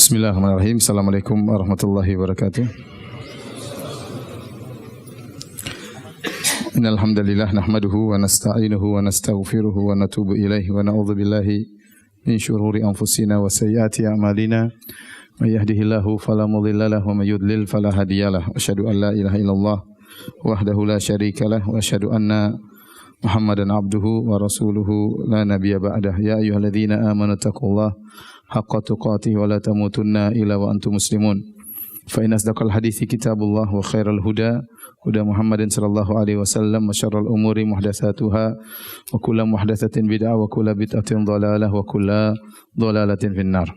Bismillahirrahmanirrahim. Assalamualaikum warahmatullahi wabarakatuh. Innal hamdalillah nahmaduhu wa nasta'inuhu wa nastaghfiruhu wa natubu ilaihi wa na'udzu billahi min syururi anfusina wa sayyiati a'malina. May yahdihillahu fala mudilla lahu wa may yudlil fala hadiyalah. Asyhadu an la ilaha illallah wahdahu la syarikalah wa asyhadu anna Muhammadan abduhu wa rasuluhu la nabiyya ba'dah. Ya ayyuhalladzina amanu taqullaha haqqa tuqatih wa la tamutunna illa wa antum muslimun. Fa inna asdaqal hadithi kitabullah wa khairal huda huda Muhammadin sallallahu alaihi wasallam wa syarrul umuri muhdatsatuha wa kullu muhdatsatin bid'ah wa kullu bid'atin dhalalah wa kullu dhalalatin finnar.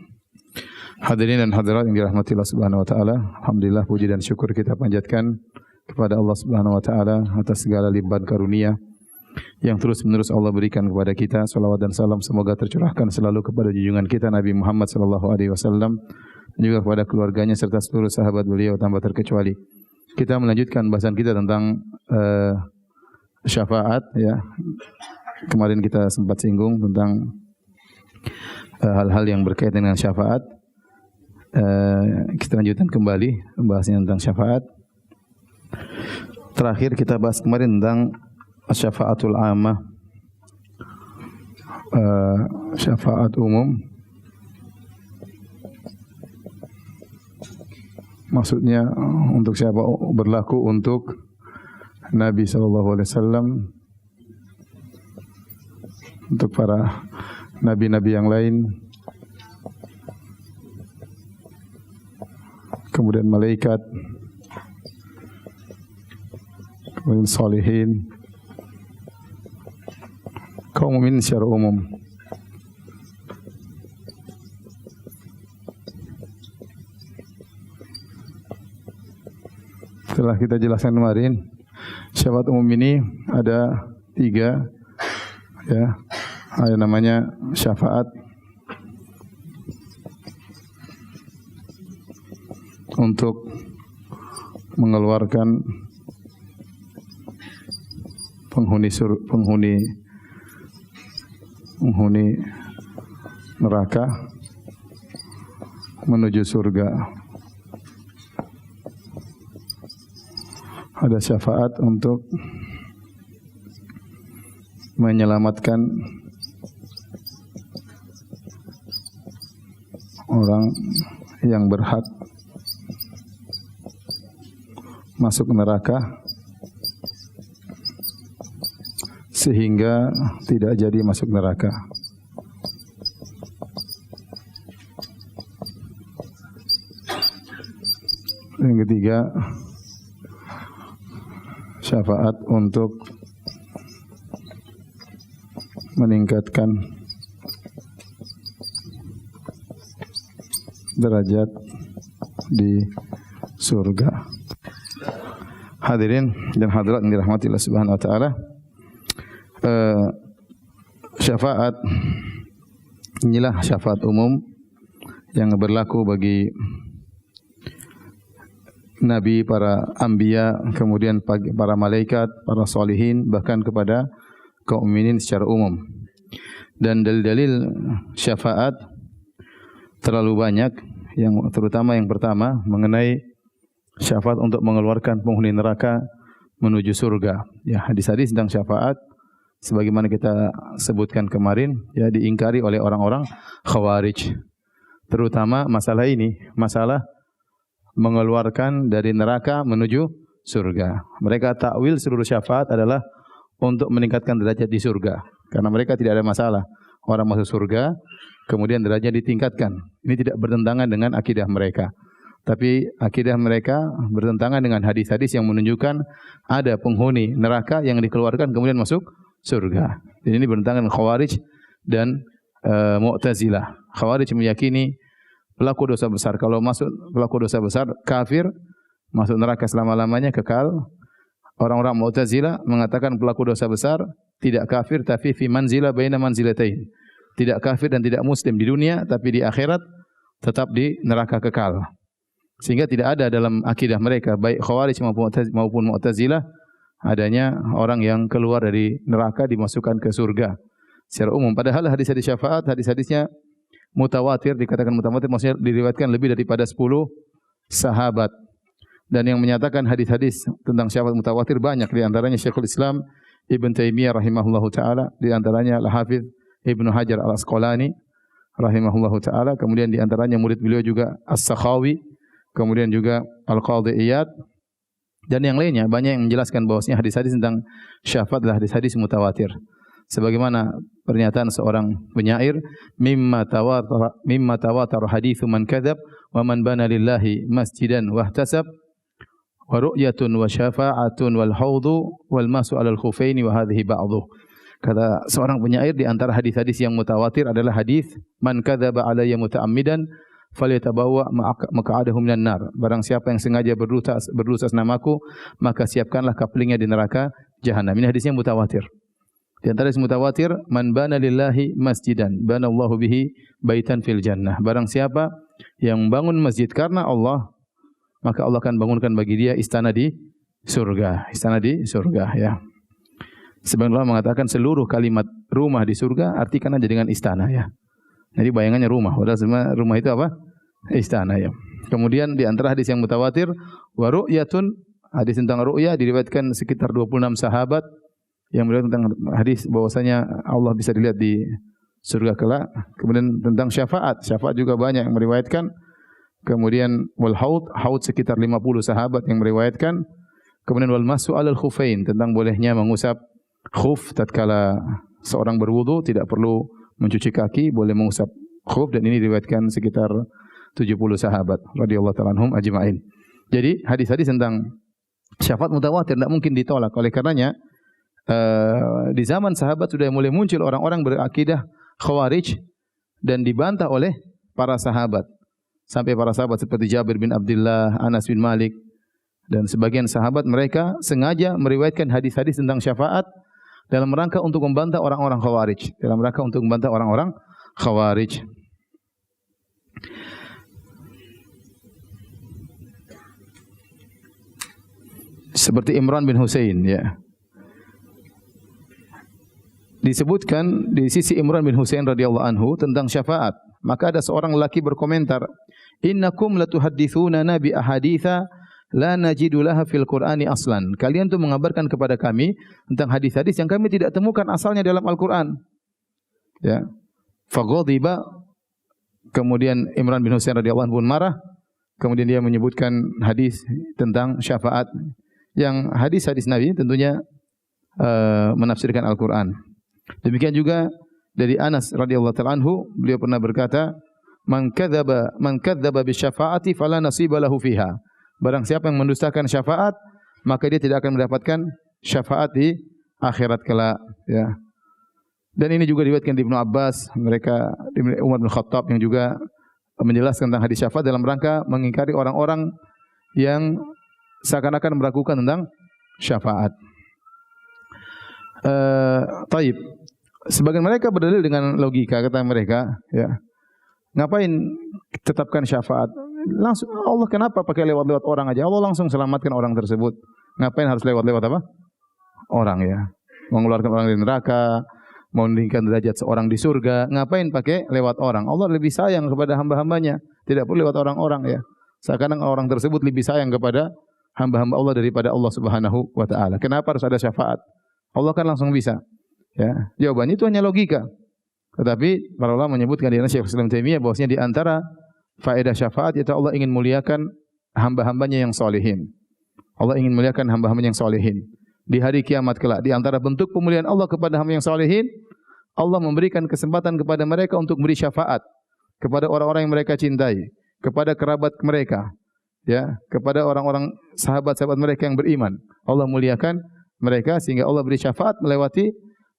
Hadirin dan hadirat yang dirahmati Allah Subhanahu wa taala, alhamdulillah puji dan syukur kita panjatkan kepada Allah Subhanahu wa taala atas segala limpahan karunia yang terus-menerus Allah berikan kepada kita. Salawat dan salam semoga tercurahkan selalu kepada junjungan kita Nabi Muhammad sallallahu alaihi wasallam dan juga kepada keluarganya serta seluruh sahabat beliau tanpa terkecuali. Kita melanjutkan bahasan kita tentang syafaat ya. Kemarin kita sempat singgung tentang hal-hal yang berkaitan dengan syafaat. Kita lanjutkan kembali pembahasannya tentang syafaat. Terakhir kita bahas kemarin tentang syafaatul ammah, syafaat umum. Maksudnya untuk siapa? Berlaku untuk Nabi SAW, untuk para nabi-nabi yang lain, kemudian malaikat, kemudian salihin, kaum mukminin secara umum. Setelah kita jelaskan kemarin, syafaat umum ini ada 3 ya. Ada namanya syafaat untuk mengeluarkan penghuni neraka menuju surga. Ada syafaat untuk menyelamatkan orang yang berhak masuk neraka sehingga tidak jadi masuk neraka. Yang ketiga, syafaat untuk meningkatkan derajat di surga. Hadirin dan hadirat yang dirahmati Allah Subhanahu wa taala, syafaat inilah syafaat umum yang berlaku bagi nabi, para anbiya, kemudian para malaikat, para salihin, bahkan kepada kaum mukminin secara umum. Dan dalil-dalil syafaat terlalu banyak, yang terutama yang pertama mengenai syafaat untuk mengeluarkan penghuni neraka menuju surga. Ya, hadis-hadis tentang syafaat sebagaimana kita sebutkan kemarin ya, diingkari oleh orang-orang Khawarij. Terutama masalah ini, masalah mengeluarkan dari neraka menuju surga. Mereka takwil seluruh syafaat adalah untuk meningkatkan derajat di surga. Karena mereka tidak ada masalah orang masuk surga kemudian derajat ditingkatkan. Ini tidak bertentangan dengan akidah mereka. Tapi akidah mereka bertentangan dengan hadis-hadis yang menunjukkan ada penghuni neraka yang dikeluarkan kemudian masuk surga. Jadi ini bertentangan dengan Khawarij dan Mu'tazilah. Khawarij meyakini pelaku dosa besar, kalau masuk pelaku dosa besar kafir, masuk neraka selama-lamanya kekal. Orang-orang Mu'tazilah mengatakan pelaku dosa besar tidak kafir tapi fi manzilah baina manzilatain. Tidak kafir dan tidak muslim di dunia, tapi di akhirat tetap di neraka kekal. Sehingga tidak ada dalam akidah mereka baik Khawarij maupun Mu'tazilah adanya orang yang keluar dari neraka dimasukkan ke surga secara umum. Padahal hadis-hadis syafaat, hadis-hadisnya mutawatir, dikatakan mutawatir maksudnya diriwayatkan lebih daripada 10 sahabat. Dan yang menyatakan hadis-hadis tentang syafaat mutawatir banyak, di antaranya Syekhul Islam Ibn Taimiyah rahimahullahu taala, di antaranya Al-Hafidz Ibnu Hajar Al-Asqalani rahimahullahu taala, kemudian di antaranya murid beliau juga As-Sakhawi, kemudian juga Al-Qadhi Iyad dan yang lainnya, banyak yang menjelaskan bahwasanya hadis-hadis tentang syafaat adalah hadis-hadis mutawatir. Sebagaimana pernyataan seorang penyair, mimma tawatar haditsu man kadzab wa man bana lillahi masjidan wahtasab wa ru'yatun wa syafa'atun wal haudhu wal masu 'alal khufaini wa hadhihi ba'dhu. Kata seorang penyair, di antara hadis-hadis yang mutawatir adalah hadis man kadzaba alayya muta'ammidan falyatabawwa maq'adahu minan nar. Barang siapa yang sengaja berdusta namaku, maka siapkanlah kaplingnya di neraka jahanam. Ini hadisnya mutawatir. Di antara hadis mutawatir, man bana lillahi masjidan banallahu bihi baitan fil jannah. Barang siapa yang bangun masjid karena Allah, maka Allah akan bangunkan bagi dia istana di surga. Istana di surga, ya. Sebagian ulama mengatakan seluruh kalimat rumah di surga artikan aja dengan istana, ya. Jadi bayangannya rumah, padahal semua rumah itu apa? Istana, ya. Kemudian di antara hadis yang mutawatir, wa ru'yatun, hadis tentang ru'ya diriwayatkan sekitar 26 sahabat yang meriwayatkan tentang hadis bahwasanya Allah bisa dilihat di surga kelak. Kemudian tentang syafaat, syafaat juga banyak yang meriwayatkan. Kemudian wal haud sekitar 50 sahabat yang meriwayatkan. Kemudian wal masu 'alal khufain, tentang bolehnya mengusap khuf tatkala seorang berwudu, tidak perlu mencuci kaki, boleh mengusap khuf, dan ini diriwayatkan sekitar 70 sahabat radhiyallahu ta'ala anhum ajma'in. Jadi hadis-hadis tentang syafaat mutawatir tidak mungkin ditolak. Oleh karenanya di zaman sahabat sudah mulai muncul orang-orang berakidah Khawarij dan dibantah oleh para sahabat. Sampai para sahabat seperti Jabir bin Abdullah, Anas bin Malik dan sebagian sahabat, mereka sengaja meriwayatkan hadis-hadis tentang syafaat dalam rangka untuk membantah orang-orang Khawarij, dalam rangka untuk membantah orang-orang Khawarij. Seperti Imran bin Husain, ya. Disebutkan di sisi Imran bin Husain radhiyallahu anhu tentang syafaat, maka ada seorang lelaki berkomentar, innakum latuhaddithunana bi ahaditsa la najidu laha fil Qur'ani aslan. Kalian tuh mengabarkan kepada kami tentang hadis-hadis yang kami tidak temukan asalnya dalam Al-Qur'an. Ya. Faghadiba, kemudian Imran bin Husain radhiyallahu anhu pun marah. Kemudian dia menyebutkan hadis tentang syafaat, yang hadis-hadis Nabi tentunya menafsirkan Al-Qur'an. Demikian juga dari Anas radhiyallahu ta'ala anhu, beliau pernah berkata, man kadzdzaba bisyafaati fala nasiba lahu fiha. Barang siapa yang mendustakan syafaat, maka dia tidak akan mendapatkan syafaat di akhirat kelak, ya. Dan ini juga diriwayatkan di Ibnu Abbas, mereka Umar bin Khattab yang juga menjelaskan tentang hadis syafaat dalam rangka mengingkari orang-orang yang seakan-akan meragukan tentang syafaat. Taib. Sebagian mereka berdalil dengan logika, kata mereka, ya. Ngapain tetapkan syafaat? Langsung Allah kenapa pakai lewat-lewat orang aja? Allah langsung selamatkan orang tersebut. Ngapain harus lewat-lewat apa? Orang, ya. Mengeluarkan orang dari neraka, meninggikan derajat seorang di surga. Ngapain pakai lewat orang? Allah lebih sayang kepada hamba-hambanya. Tidak perlu lewat orang-orang, ya. Seakan orang tersebut lebih sayang kepada hamba-hamba Allah daripada Allah Subhanahu wa taala. Kenapa harus ada syafaat? Allah kan langsung bisa. Ya, jawabannya itu hanya logika. Tetapi para ulama menyebutkan di Syekh Islam Taimiyah bahwasanya di antara faedah syafaat itu Allah ingin muliakan hamba-hambanya yang solehin. Allah ingin muliakan hamba-hambanya yang solehin. Di hari kiamat kelak, di antara bentuk pemuliaan Allah kepada hamba yang solehin, Allah memberikan kesempatan kepada mereka untuk beri syafaat kepada orang-orang yang mereka cintai, kepada kerabat mereka, ya, kepada orang-orang sahabat-sahabat mereka yang beriman. Allah muliakan mereka sehingga Allah beri syafaat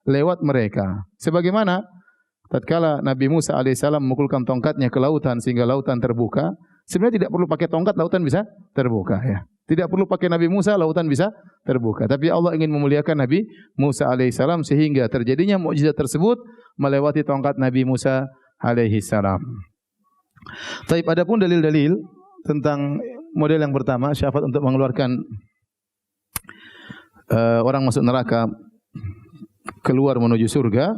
lewat mereka. Sebagaimana tatkala Nabi Musa alaihissalam memukulkan tongkatnya ke lautan sehingga lautan terbuka, sebenarnya tidak perlu pakai tongkat, lautan bisa terbuka, ya. Tidak perlu pakai Nabi Musa, lautan bisa terbuka. Tapi Allah ingin memuliakan Nabi Musa alaihissalam sehingga terjadinya mukjizat tersebut melewati tongkat Nabi Musa alaihissalam. Taib, adapun dalil-dalil tentang model yang pertama, syafaat untuk mengeluarkan orang masuk neraka keluar menuju surga,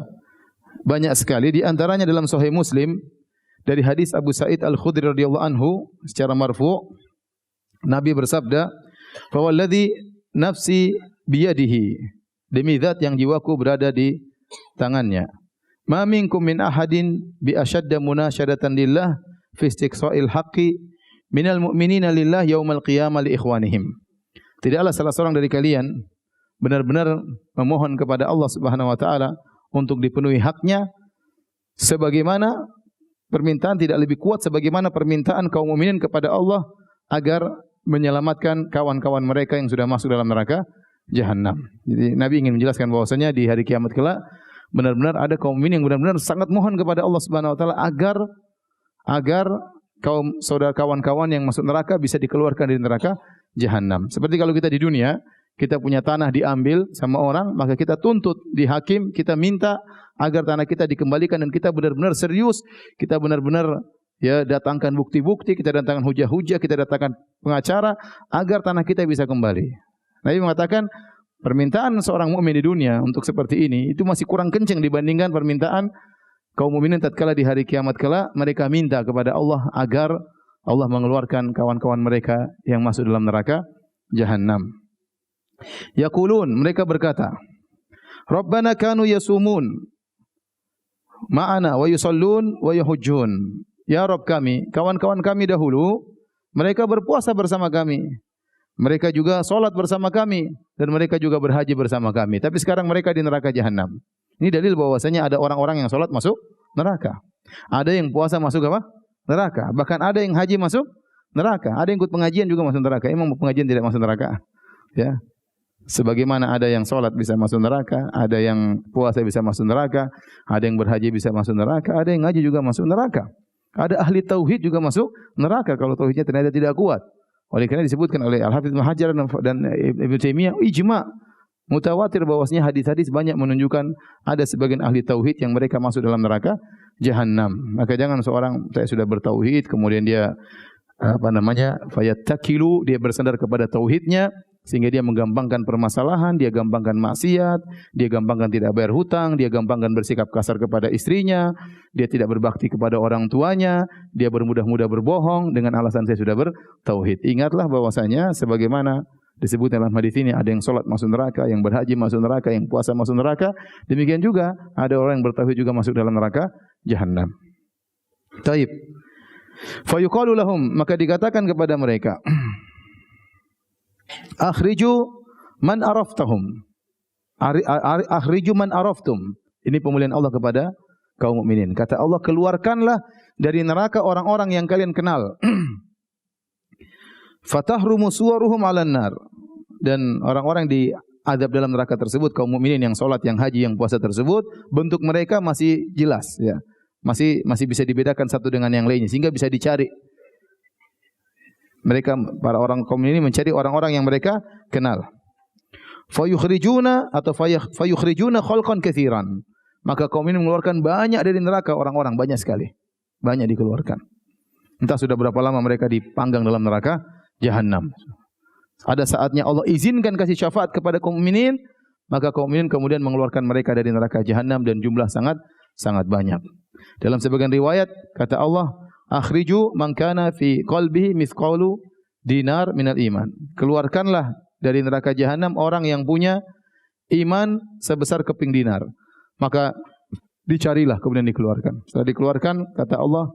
banyak sekali. Di antaranya dalam Sahih Muslim dari hadis Abu Sa'id Al-Khudri radhiyallahu anhu secara marfu', Nabi bersabda, "Fa walladzi nafsi biyadihi." Demi zat yang jiwaku berada di tangannya. "Ma minkum min ahadin bi ashadda munasyadatan lillah fi istiqsa'il haqqi minal mu'minina lillah yaumal qiyamah li ikhwanihim." Tidaklah salah seorang dari kalian benar-benar memohon kepada Allah Subhanahu wa taala untuk dipenuhi haknya sebagaimana permintaan tidak lebih kuat sebagaimana permintaan kaum mukminin kepada Allah agar menyelamatkan kawan-kawan mereka yang sudah masuk dalam neraka Jahannam. Jadi Nabi ingin menjelaskan bahwasanya di hari kiamat kelak benar-benar ada kaum mukminin yang benar-benar sangat mohon kepada Allah Subhanahu wa taala agar kaum saudara kawan-kawan yang masuk neraka bisa dikeluarkan dari neraka Jahannam. Seperti kalau kita di dunia, kita punya tanah diambil sama orang, maka kita tuntut di hakim, kita minta agar tanah kita dikembalikan dan kita benar-benar serius, kita benar-benar datangkan bukti-bukti, kita datangkan hujah-hujah, kita datangkan pengacara agar tanah kita bisa kembali. Nabi mengatakan permintaan seorang mukmin di dunia untuk seperti ini itu masih kurang kencang dibandingkan permintaan kaum mukminin tatkala di hari kiamat kelak mereka minta kepada Allah agar Allah mengeluarkan kawan-kawan mereka yang masuk dalam neraka Jahannam. Yaqulun, mereka berkata, Rabbana kanu yasumun ma'ana wa yusallun wa yahujjun. Ya Rabb kami, kawan-kawan kami dahulu, mereka berpuasa bersama kami. Mereka juga solat bersama kami dan mereka juga berhaji bersama kami. Tapi sekarang mereka di neraka Jahannam. Ini dalil bahwasanya ada orang-orang yang solat masuk neraka. Ada yang puasa masuk apa? Neraka. Bahkan ada yang haji masuk neraka. Ada yang ikut pengajian juga masuk neraka. Emang pengajian tidak masuk neraka? Ya. Sebagaimana ada yang solat bisa masuk neraka, ada yang puasa bisa masuk neraka, ada yang berhaji bisa masuk neraka, ada yang haji juga masuk neraka. Ada ahli tauhid juga masuk neraka kalau tauhidnya ternyata tidak kuat. Oleh karena disebutkan oleh Al-Hafidz Ibnu Hajar dan Ibnu Taimiyah ijma' mutawatir bahwasanya hadis-hadis banyak menunjukkan ada sebagian ahli tauhid yang mereka masuk dalam neraka Jahannam. Maka jangan seorang saya sudah bertauhid kemudian dia fayattakilu, dia bersandar kepada tauhidnya sehingga dia menggampangkan permasalahan, dia gampangkan maksiat, dia gampangkan tidak bayar hutang, dia gampangkan bersikap kasar kepada istrinya, dia tidak berbakti kepada orang tuanya, dia bermudah-mudah berbohong dengan alasan saya sudah bertauhid. Ingatlah bahwasanya sebagaimana disebut dalam hadis ini ada yang salat masuk neraka, yang berhaji masuk neraka, yang puasa masuk neraka, demikian juga ada orang yang bertauhid juga masuk dalam neraka Jahannam. Taib. Fa yuqalu lahum, maka dikatakan kepada mereka, akhriju man araftahum. Akhriju man araftum. Ini pemulihan Allah kepada kaum mukminin. Kata Allah, keluarkanlah dari neraka orang-orang yang kalian kenal. Fatahrumu suwaruhum 'alan nar. Dan orang-orang di adab dalam neraka tersebut, kaum mukminin yang salat, yang haji, yang puasa tersebut, bentuk mereka masih jelas ya. Masih bisa dibedakan satu dengan yang lainnya sehingga bisa dicari. Mereka para orang kaum ini mencari orang-orang yang mereka kenal. Fayukhrijuna atau fayukhrijuna khalqan katsiran. Maka kaum ini mengeluarkan banyak dari neraka orang-orang, banyak sekali. Banyak dikeluarkan. Entah sudah berapa lama mereka dipanggang dalam neraka Jahannam. Ada saatnya Allah izinkan kasih syafaat kepada kaum mukminin, maka kaum mukminin kemudian mengeluarkan mereka dari neraka Jahannam dan jumlah sangat banyak. Dalam sebagian riwayat kata Allah, akhriju man kana fi qalbihi mithqalu dinar minal iman. Keluarkanlah dari neraka Jahannam orang yang punya iman sebesar keping dinar. Maka dicarilah kemudian dikeluarkan. Setelah dikeluarkan kata Allah,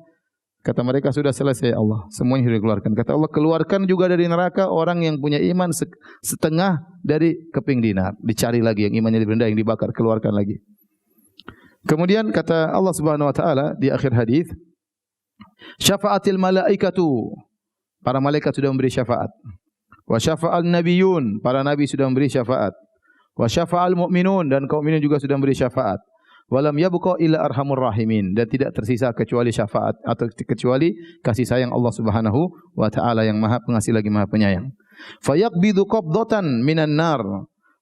kata mereka sudah selesai Allah, semuanya sudah dikeluarkan. Kata Allah, keluarkan juga dari neraka orang yang punya iman setengah dari keping dinar. Dicari lagi yang imannya lebih rendah, yang dibakar, keluarkan lagi. Kemudian kata Allah Subhanahu wa taala di akhir hadis, syafa'atil malaikatu, para malaikat sudah memberi syafaat. Wa syafa'al nabiyyun, para nabi sudah memberi syafaat. Wa syafa'al mu'minun, dan kaum mukminin juga sudah memberi syafaat. Walam yabqa illa arhamur rahimin, dan tidak tersisa kecuali syafaat atau kecuali kasih sayang Allah Subhanahu wa taala yang Maha Pengasih lagi Maha Penyayang. Fayaqbidu qabdatan minan nar,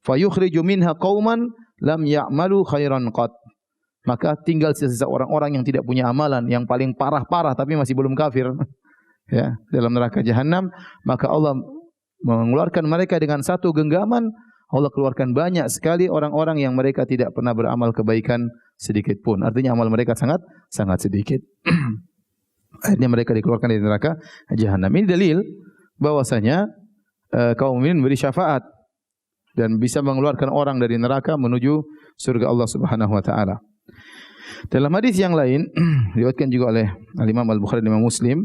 fayukhriju minha qauman lam ya'malu khairan qat. Maka tinggal sisa orang-orang yang tidak punya amalan, yang paling parah-parah tapi masih belum kafir ya, dalam neraka Jahannam. Maka Allah mengeluarkan mereka dengan satu genggaman. Allah keluarkan banyak sekali orang-orang yang mereka tidak pernah beramal kebaikan sedikit pun. Artinya amal mereka sangat sedikit. Akhirnya mereka dikeluarkan dari neraka jahanam. Ini dalil bahwasanya kaum mukminin memberi syafaat dan bisa mengeluarkan orang dari neraka menuju surga Allah Subhanahu wa taala. Dalam hadis yang lain diriwayatkan juga oleh Al-Imam Al-Bukhari dan Imam Muslim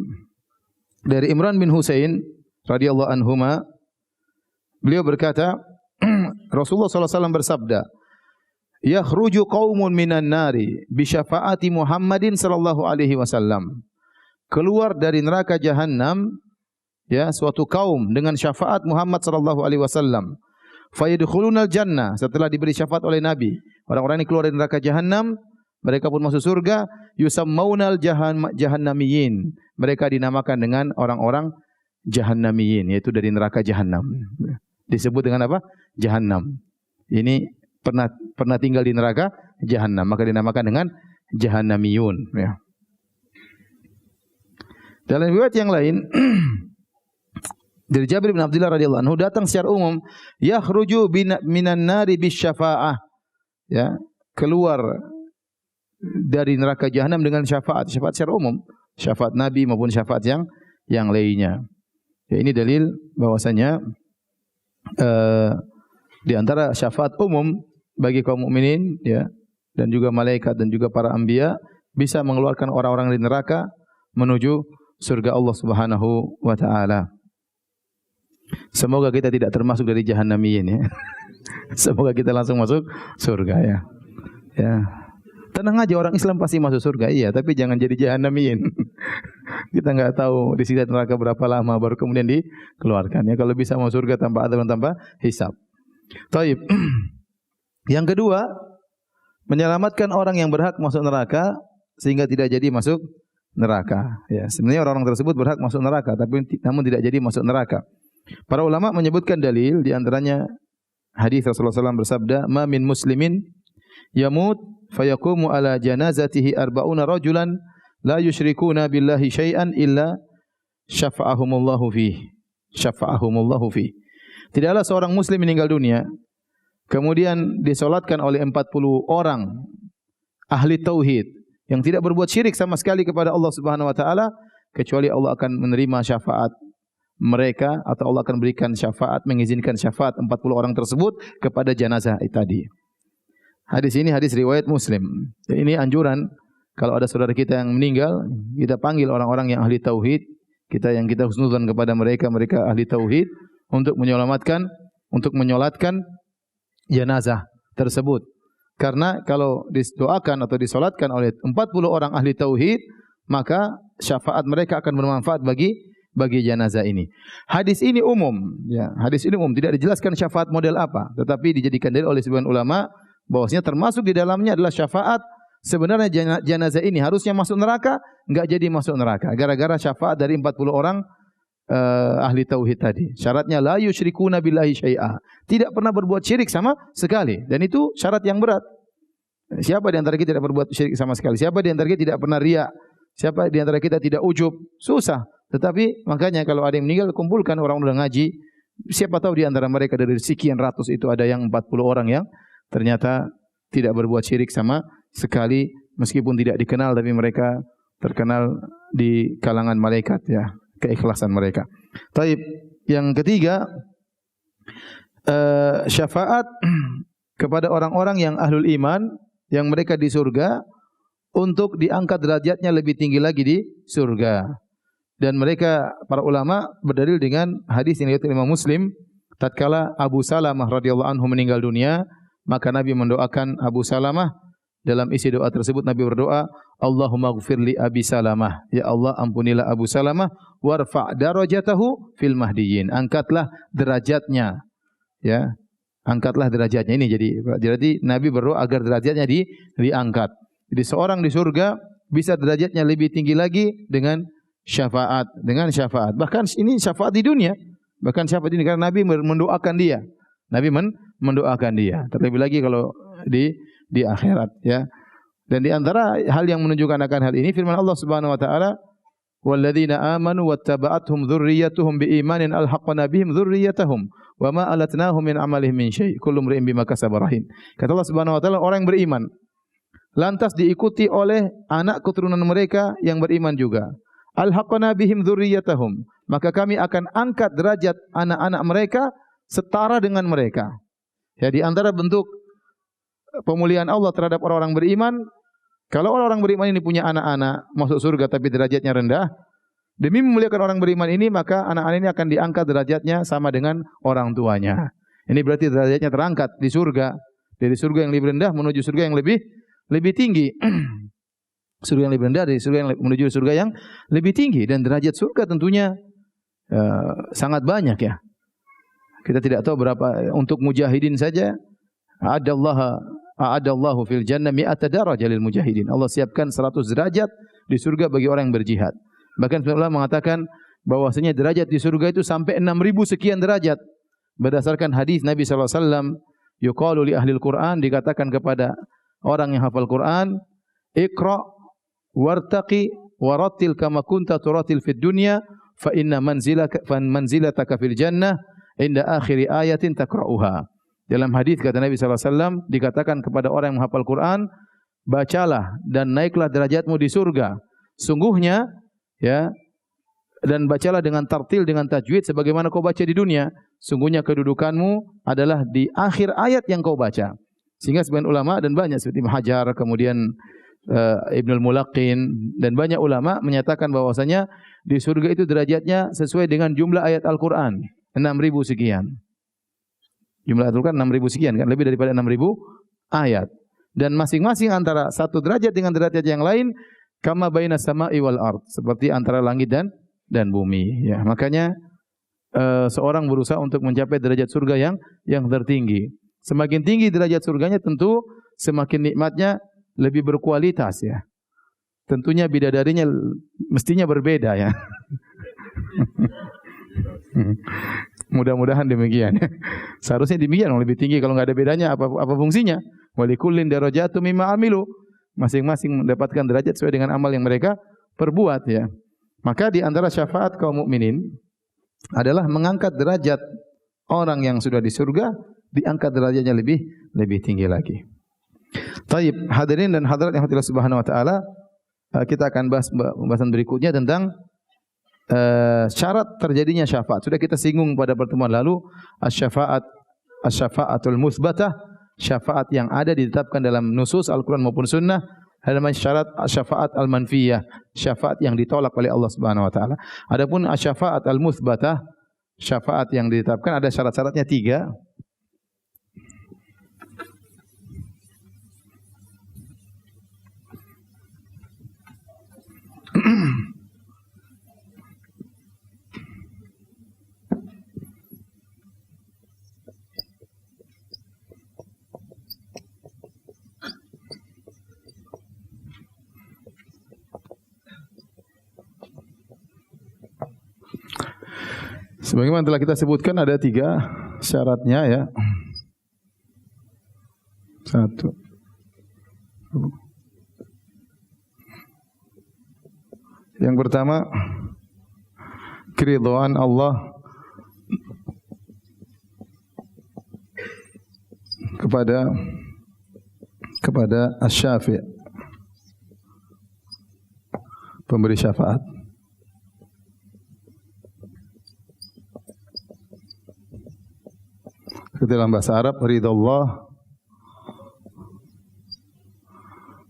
dari Imran bin Husain radhiyallahu anhuma, beliau berkata Rasulullah sallallahu alaihi wasallam bersabda, "Yakhruju qaumun minan nari bi syafaati Muhammadin sallallahu alaihi wasallam." Keluar dari neraka jahanam ya suatu kaum dengan syafaat Muhammad sallallahu alaihi wasallam. Fayadkhulunal jannah, setelah diberi syafaat oleh Nabi. Orang-orang ini keluar dari neraka jahanam, mereka pun masuk surga. Yusammaunal jahannamiyin. Mereka dinamakan dengan orang-orang jahannamiyin, yaitu dari neraka jahanam. Disebut dengan apa? Jahannam. Ini pernah tinggal di neraka jahanam, maka dinamakan dengan jahannamiyun ya. Dalam riwayat yang lain dari Jabir bin Abdullah radhiyallahu anhu datang secara umum, yakhruju minan nari bisyafa'ah, ya, keluar dari neraka jahanam dengan syafaat secara umum, syafaat Nabi maupun syafaat yang lainnya. Ya, ini dalil bahwasanya di antara syafaat umum bagi kaum mukminin ya, dan juga malaikat dan juga para anbiya bisa mengeluarkan orang-orang dari neraka menuju surga Allah Subhanahu wa taala. Semoga kita tidak termasuk dari jahannamiyin ya. Semoga kita langsung masuk surga ya. Ya. Tenang aja, orang Islam pasti masuk surga, iya, tapi jangan jadi jahannamiyin. Kita enggak tahu di siksa neraka berapa lama baru kemudian dikeluarkan ya. Kalau bisa masuk surga tanpa azab dan tanpa hisab. Taib. Yang kedua, menyelamatkan orang yang berhak masuk neraka sehingga tidak jadi masuk neraka. Ya, sebenarnya orang-orang tersebut berhak masuk neraka, tapi namun tidak jadi masuk neraka. Para ulama menyebutkan dalil, di antaranya hadis Rasulullah SAW bersabda, "Ma min muslimin yamut fayaqumu ala janazatihi arba'una rajulan la yusyrikuna billahi syai'an illa syafa'ahumullahu fihi." Syafa'ahumullahu fihi. Tidaklah seorang muslim meninggal dunia kemudian disolatkan oleh 40 orang ahli tauhid yang tidak berbuat syirik sama sekali kepada Allah Subhanahu wa taala, kecuali Allah akan menerima syafaat mereka atau Allah akan berikan syafaat, mengizinkan syafaat 40 orang tersebut kepada jenazah tadi. Hadis ini hadis riwayat Muslim. Ini anjuran kalau ada saudara kita yang meninggal, kita panggil orang-orang yang ahli tauhid, kita husnuzan kepada mereka ahli tauhid untuk menyelamatkan, untuk menyolatkan jenazah tersebut. Karena kalau didoakan atau disolatkan oleh 40 orang ahli tauhid, maka syafaat mereka akan bermanfaat bagi jenazah ini. Hadis ini umum, ya. Hadis ini umum, tidak dijelaskan syafaat model apa, tetapi dijadikan dalil oleh sebagian ulama bahwasanya termasuk di dalamnya adalah syafaat. Sebenarnya jenazah ini harusnya masuk neraka, enggak jadi masuk neraka gara-gara syafaat dari 40 orang ahli tauhid tadi. Syaratnya la yusyrikuna billahi syai'a. Tidak pernah berbuat syirik sama sekali, dan itu syarat yang berat. Siapa di antara kita tidak berbuat syirik sama sekali? Siapa di antara kita tidak pernah riya? Siapa di antara kita tidak ujub? Susah. Tetapi makanya kalau ada yang meninggal, kumpulkan orang udah ngaji. Siapa tahu di antara mereka dari sekian ratus itu ada yang 40 orang yang ternyata tidak berbuat syirik sama sekali, meskipun tidak dikenal tapi mereka terkenal di kalangan malaikat ya, keikhlasan mereka. Taib. Yang ketiga, syafaat kepada orang-orang yang ahlul iman yang mereka di surga untuk diangkat derajatnya lebih tinggi lagi di surga. Dan mereka para ulama berdalil dengan hadis yang diriwayatkan Imam Muslim, tatkala Abu Salamah radhiyallahu anhu meninggal dunia, maka Nabi mendoakan Abu Salamah. Dalam isi doa tersebut Nabi berdoa, Allahumma ighfir li Abi Salamah, ya Allah ampunilah Abu Salamah, warfa' darajatahu fil mahdiyyin, angkatlah derajatnya, ya, angkatlah derajatnya. Ini jadi Nabi berdoa agar derajatnya diangkat. Jadi seorang di surga bisa derajatnya lebih tinggi lagi dengan syafaat. Bahkan ini syafaat di dunia, bahkan syafaat ini karena Nabi mendoakan dia. Nabi mendoakan dia. Terlebih lagi kalau di akhirat ya. Dan di antara hal yang menunjukkan akan hal ini firman Allah Subhanahu wa taala, "Walladzina amanu wattaba'athum dzurriyyatuhum biimanin alhaqna bihim dzurriyyatahum wa ma alatnahum min amalihim min syai' kullu imrin bima kasaba rahin." Kata Allah Subhanahu wa taala, orang yang beriman lantas diikuti oleh anak keturunan mereka yang beriman juga. alhaqna bihim dzurriyyatahum, maka kami akan angkat derajat anak-anak mereka setara dengan mereka. Ya, di antara bentuk pemuliaan Allah terhadap orang-orang beriman, kalau orang-orang beriman ini punya anak-anak masuk surga tapi derajatnya rendah, demi memuliakan orang beriman ini, maka anak-anak ini akan diangkat derajatnya sama dengan orang tuanya. Ini berarti derajatnya terangkat di surga, dari surga yang lebih rendah menuju surga yang lebih tinggi. Surga yang lebih rendah dari surga yang menuju surga yang lebih tinggi, dan derajat surga tentunya sangat banyak ya. Kita tidak tahu berapa untuk mujahidin saja. A'adallahu fil jannah mi'ata darajah lil mujahidin. Allah siapkan 100 derajat di surga bagi orang yang berjihad. Bahkan Allah mengatakan bahwasanya derajat di surga itu sampai 6.000 sekian derajat. Berdasarkan hadis Nabi sallallahu alaihi wasallam, yuqalu li ahlil Qur'an, dikatakan kepada orang yang hafal Quran, iqra wartaqi warattil kama kunta turatil fid dunya fa inna manzilataka fil jannah inda akhiri ayatin takra'uha. Dalam hadis kata Nabi sallallahu alaihi wasallam dikatakan kepada orang yang menghafal Quran, bacalah dan naiklah derajatmu di surga. Sungguhnya ya, dan bacalah dengan tartil, dengan tajwid sebagaimana kau baca di dunia. Sungguhnya kedudukanmu adalah di akhir ayat yang kau baca. Sehingga sebagian ulama dan banyak seperti Ibnu Hajar, kemudian Ibnul Mulaqin dan banyak ulama menyatakan bahwasanya di surga itu derajatnya sesuai dengan jumlah ayat Al-Qur'an, 6.000 sekian. Jumlah ayat Al-Qur'an 6.000 sekian kan, lebih daripada 6.000 ayat. Dan masing-masing antara satu derajat dengan derajat yang lain kama baina sama'i wal ard, seperti antara langit dan bumi ya. Makanya seorang berusaha untuk mencapai derajat surga yang tertinggi. Semakin tinggi derajat surganya tentu semakin nikmatnya lebih berkualitas ya. Tentunya bidadarinya mestinya berbeda ya. Mudah-mudahan demikian. Seharusnya demikian, lebih tinggi. Kalau enggak ada bedanya apa fungsinya? Walikullin darajatun mimma amilu. Masing-masing mendapatkan derajat sesuai dengan amal yang mereka perbuat ya. Maka di antara syafaat kaum mukminin adalah mengangkat derajat orang yang sudah di surga, diangkat derajatnya lebih tinggi lagi. Taib, hadirin dan hadirat yang Allah Subhanahu wa taala, kita akan bahas pembahasan berikutnya tentang syarat terjadinya syafaat. Sudah kita singgung pada pertemuan lalu, asy-syafa'atul mutsbatah, syafaat yang ada ditetapkan dalam nusus Al-Qur'an maupun sunnah. Ada syarat syafaat al-manfiyah, syafaat yang ditolak oleh Allah Subhanahu wa taala. Adapun syafaat al-mutsbatah, syafaat yang ditetapkan, ada syarat-syaratnya 3. Sebagaimana telah kita sebutkan ada 3 syaratnya ya. 1. Yang pertama, keridhaan Allah kepada asy-syafi', pemberi syafaat. Dalam bahasa Arab, ridallah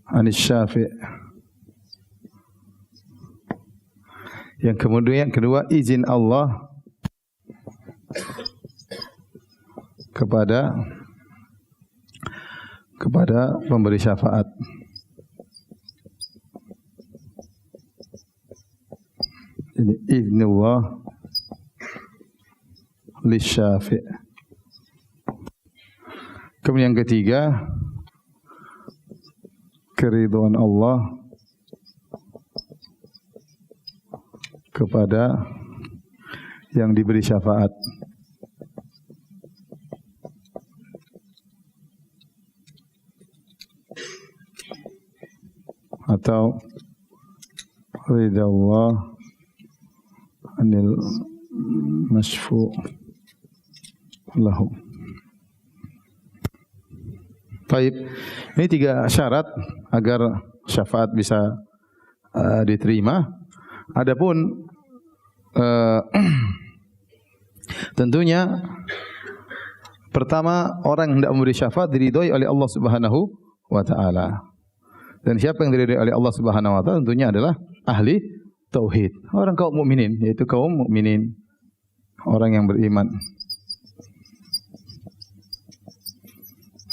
anis syafi'. Yang kemudian yang kedua, izin Allah kepada pemberi syafaat. Ini iznullah lisyafi'. Kemudian yang ketiga, keridhaan Allah kepada yang diberi syafaat. Atau ridha Allah anil masyfu' lahu. Baik, ini 3 syarat agar syafaat bisa diterima. Adapun tentunya pertama orang yang hendak memberi syafaat diridhoi oleh Allah Subhanahu wa taala. Dan siapa yang diridhoi oleh Allah Subhanahu wa taala tentunya adalah ahli tauhid, orang kaum mukminin, yaitu kaum mukminin, orang yang beriman.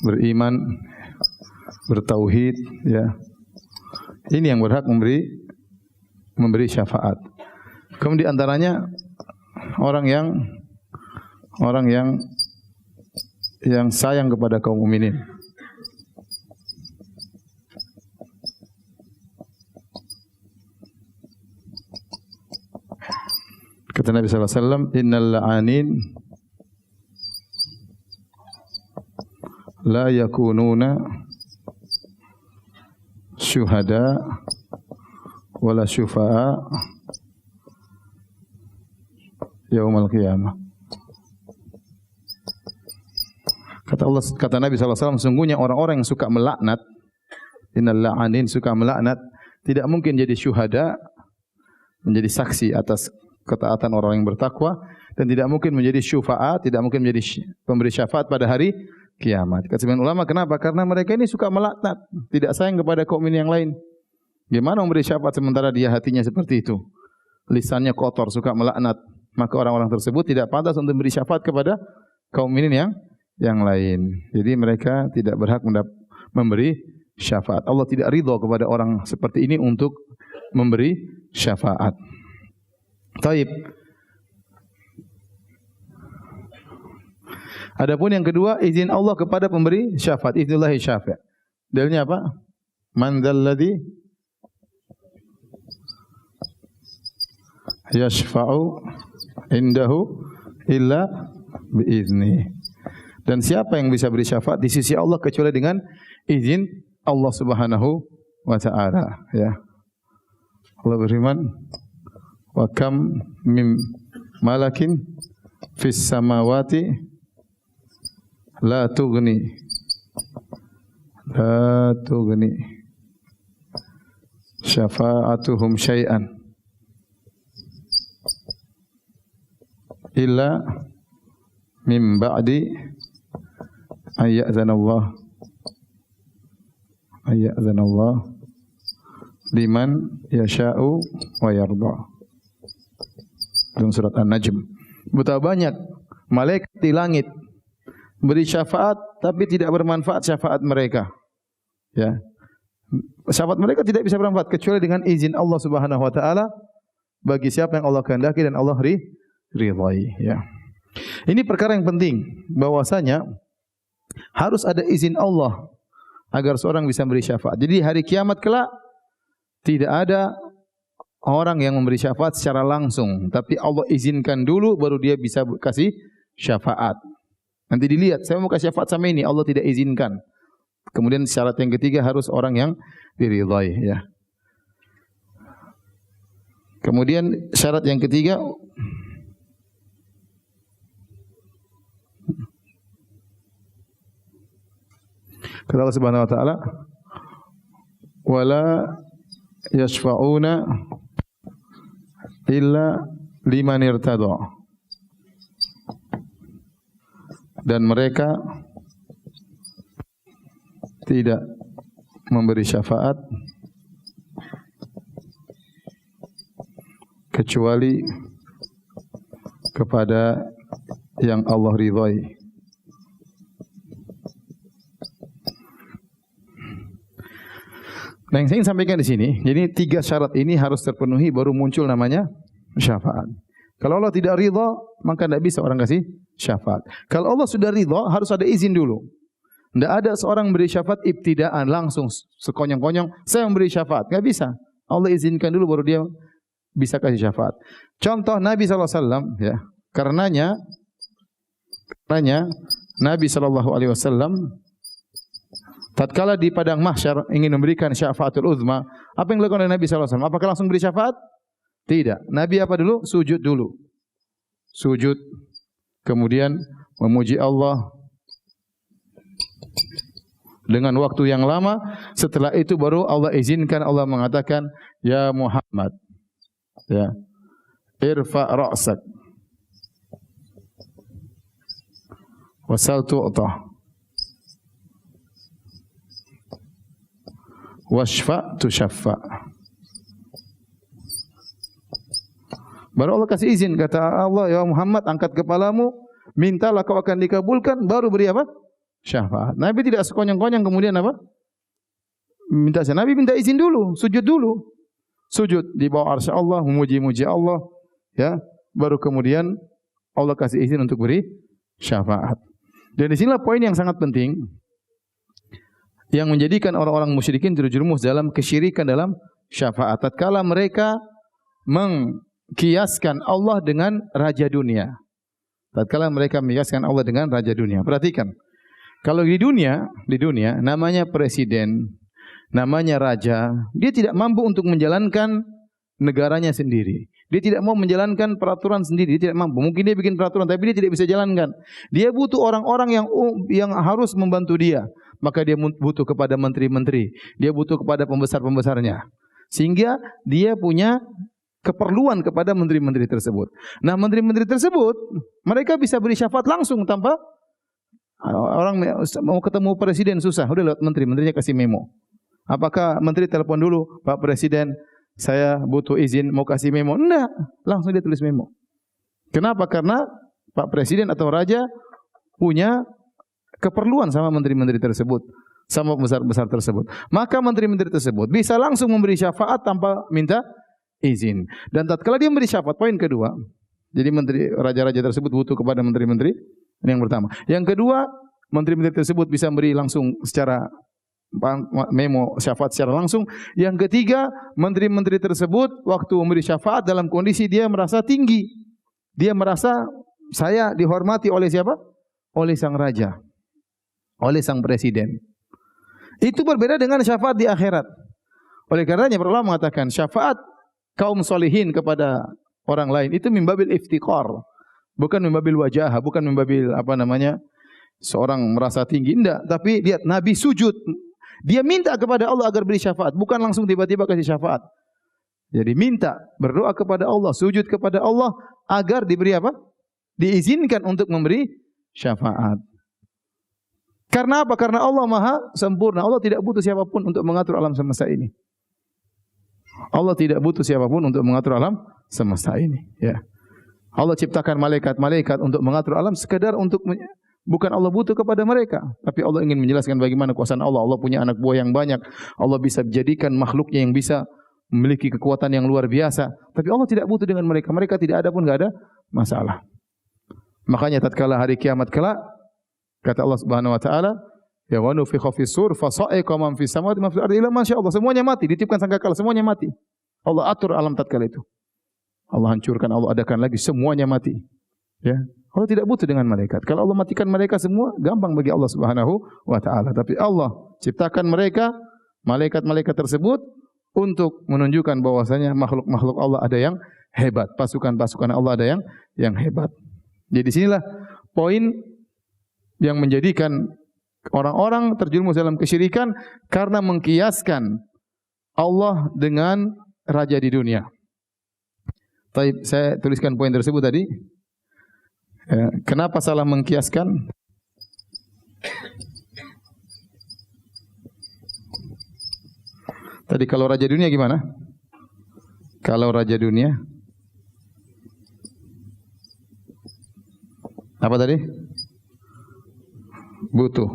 Beriman, bertauhid, ya. Ini yang berhak memberi syafaat. Kemudian di antaranya orang yang sayang kepada kaum mukminin. Kata Nabi sallallahu alaihi wasallam, "Innal la'anin la yakununa syuhada wala syufa'a yaumil qiyamah." Kata Nabi sallallahu alaihi wasallam, sungguhnya orang-orang yang suka melaknat, innal la'anin, suka melaknat, tidak mungkin jadi syuhada, menjadi saksi atas ketaatan orang yang bertakwa, dan tidak mungkin menjadi syufa'a, tidak mungkin menjadi pemberi syafaat pada hari kiamat. Kata sebagian ulama, kenapa? Karena mereka ini suka melaknat, tidak sayang kepada kaum yang lain. Gimana memberi syafaat sementara dia hatinya seperti itu? Lisannya kotor, suka melaknat. Maka orang-orang tersebut tidak pantas untuk memberi syafaat kepada kaum yang lain. Jadi mereka tidak berhak memberi syafaat. Allah tidak ridha kepada orang seperti ini untuk memberi syafaat. Taib. Adapun yang kedua, izin Allah kepada pemberi syafaat. Idzullahi syafi'. Dalilnya apa? Man dzalladzi yashfa'u indahu illa biizni. Dan siapa yang bisa beri syafaat di sisi Allah kecuali dengan izin Allah Subhanahu wa taala, ya. Allah berfirman, "Wa kam mim malakin fis samawati la tughni syafa'atuhum syai'an illa mim ba'di ayyazanallah liman yasha'u wa yarda." Dalam surat An-Najm. Betapa banyak malaikat di langit beri syafaat tapi tidak bermanfaat syafaat mereka. Ya. Syafaat mereka tidak bisa bermanfaat kecuali dengan izin Allah Subhanahu wa taala bagi siapa yang Allah kehendaki dan Allah ridhai, ya. Ini perkara yang penting, bahwasanya harus ada izin Allah agar seorang bisa memberi syafaat. Jadi hari kiamat kelak tidak ada orang yang memberi syafaat secara langsung, tapi Allah izinkan dulu baru dia bisa kasih syafaat. Nanti dilihat, saya mau kasih syafaat sama ini, Allah tidak izinkan. Kemudian syarat yang ketiga harus orang yang diridhai, ya. Kemudian syarat yang ketiga, kata Allah Subhanahu wa taala, "Wala yashfa'una illa liman irtada." Dan mereka tidak memberi syafaat kecuali kepada yang Allah ridhai. Nah, yang saya ingin sampaikan di sini, jadi 3 syarat ini harus terpenuhi baru muncul namanya syafaat. Kalau Allah tidak ridha, maka tidak bisa orang kasih syafaat. Kalau Allah sudah ridha, harus ada izin dulu. Tidak ada seorang beri syafaat ibtidaan langsung sekonyong-konyong, saya memberi syafaat. Tidak bisa. Allah izinkan dulu baru dia bisa kasih syafaat. Contoh Nabi SAW, ya, karenanya Nabi SAW tatkala di padang mahsyar ingin memberikan syafaatul uzma, apa yang dilakukan oleh Nabi SAW? Apakah langsung beri syafaat? Tidak. Nabi apa dulu? Sujud dulu. Sujud. Kemudian memuji Allah dengan waktu yang lama. Setelah itu baru Allah izinkan, Allah mengatakan, "Ya Muhammad, Ya. Irfa ra'sak. Wasal tu'tah. Washfa tushaffa. Baru Allah kasih izin, kata Allah, ya Muhammad, angkat kepalamu, mintalah kau akan dikabulkan, baru beri apa? Syafaat. Nabi tidak sekonyong-konyong kemudian apa? Minta Nabi minta izin dulu, sujud dulu. Sujud di bawah arsy Allah, memuji-muji Allah, ya. Baru kemudian Allah kasih izin untuk beri syafaat. Dan di sinilah poin yang sangat penting yang menjadikan orang-orang musyrikin terjerumus dalam kesyirikan dalam syafaat. Tatkala mereka mengkiaskan Allah dengan raja dunia. Tatkala mereka mengkiaskan Allah dengan raja dunia. Perhatikan. Kalau di dunia namanya presiden, namanya raja, dia tidak mampu untuk menjalankan negaranya sendiri. Dia tidak mau menjalankan peraturan sendiri, dia tidak mampu. Mungkin dia bikin peraturan tapi dia tidak bisa jalankan. Dia butuh orang-orang yang harus membantu dia. Maka dia butuh kepada menteri-menteri, dia butuh kepada pembesar-pembesarnya. Sehingga dia punya keperluan kepada menteri-menteri tersebut. Nah, menteri-menteri tersebut mereka bisa beri syafaat langsung tanpa orang mau ketemu presiden susah, udah lewat menteri, menterinya kasih memo. Apakah menteri telepon dulu, Pak Presiden, saya butuh izin mau kasih memo? Enggak, langsung dia tulis memo. Kenapa? Karena Pak Presiden atau Raja punya keperluan sama menteri-menteri tersebut, sama besar-besar tersebut. Maka menteri-menteri tersebut bisa langsung memberi syafaat tanpa minta izin. Dan tatkala dia memberi syafaat, poin kedua, jadi menteri raja-raja tersebut butuh kepada menteri-menteri. Ini yang pertama. Yang kedua, menteri-menteri tersebut bisa memberi langsung secara memo syafaat secara langsung. Yang ketiga, menteri-menteri tersebut waktu memberi syafaat dalam kondisi dia merasa tinggi. Dia merasa saya dihormati oleh siapa? Oleh sang raja, oleh sang presiden. Itu berbeda dengan syafaat di akhirat. Oleh karenanya para ulama mengatakan syafaat kaum solihin kepada orang lain itu mimbabil iftiqar, bukan mimbabil wajah, bukan mimbabil seorang merasa tinggi, enggak. Tapi lihat Nabi sujud, dia minta kepada Allah agar beri syafaat, bukan langsung tiba-tiba kasih syafaat. Jadi minta, berdoa kepada Allah, sujud kepada Allah agar diberi apa? Diizinkan untuk memberi syafaat. Karena apa? Karena Allah Maha sempurna. Allah tidak butuh siapapun untuk mengatur alam semesta ini. Allah tidak butuh siapapun untuk mengatur alam semesta ini. Ya. Allah ciptakan malaikat-malaikat untuk mengatur alam sekedar untuk bukan Allah butuh kepada mereka, tapi Allah ingin menjelaskan bagaimana kuasaan Allah. Allah punya anak buah yang banyak. Allah bisa menjadikan makhluknya yang bisa memiliki kekuatan yang luar biasa. Tapi Allah tidak butuh dengan mereka. Mereka tidak ada pun enggak ada masalah. Makanya tatkala hari kiamat kelak, kata Allah Subhanahu wa taala, ya wa nufikha fis sur fa sa'iqa man fis samawati man fil ardi illa masyaallah. Semuanya mati, ditiupkan sangkakala, semuanya mati. Allah atur alam tatkala itu. Allah hancurkan, Allah adakan lagi, semuanya mati. Ya. Allah tidak butuh dengan malaikat. Kalau Allah matikan mereka semua, gampang bagi Allah Subhanahu wa taala. Tapi Allah ciptakan mereka, malaikat-malaikat tersebut untuk menunjukkan bahwasanya makhluk-makhluk Allah ada yang hebat, pasukan-pasukan Allah ada yang hebat. Jadi sinilah poin yang menjadikan orang-orang terjerumus dalam kesyirikan karena mengkiaskan Allah dengan raja di dunia. Baik, saya tuliskan poin tersebut tadi. Kenapa salah mengkiaskan? Tadi kalau raja dunia gimana? Kalau raja dunia apa tadi? Butuh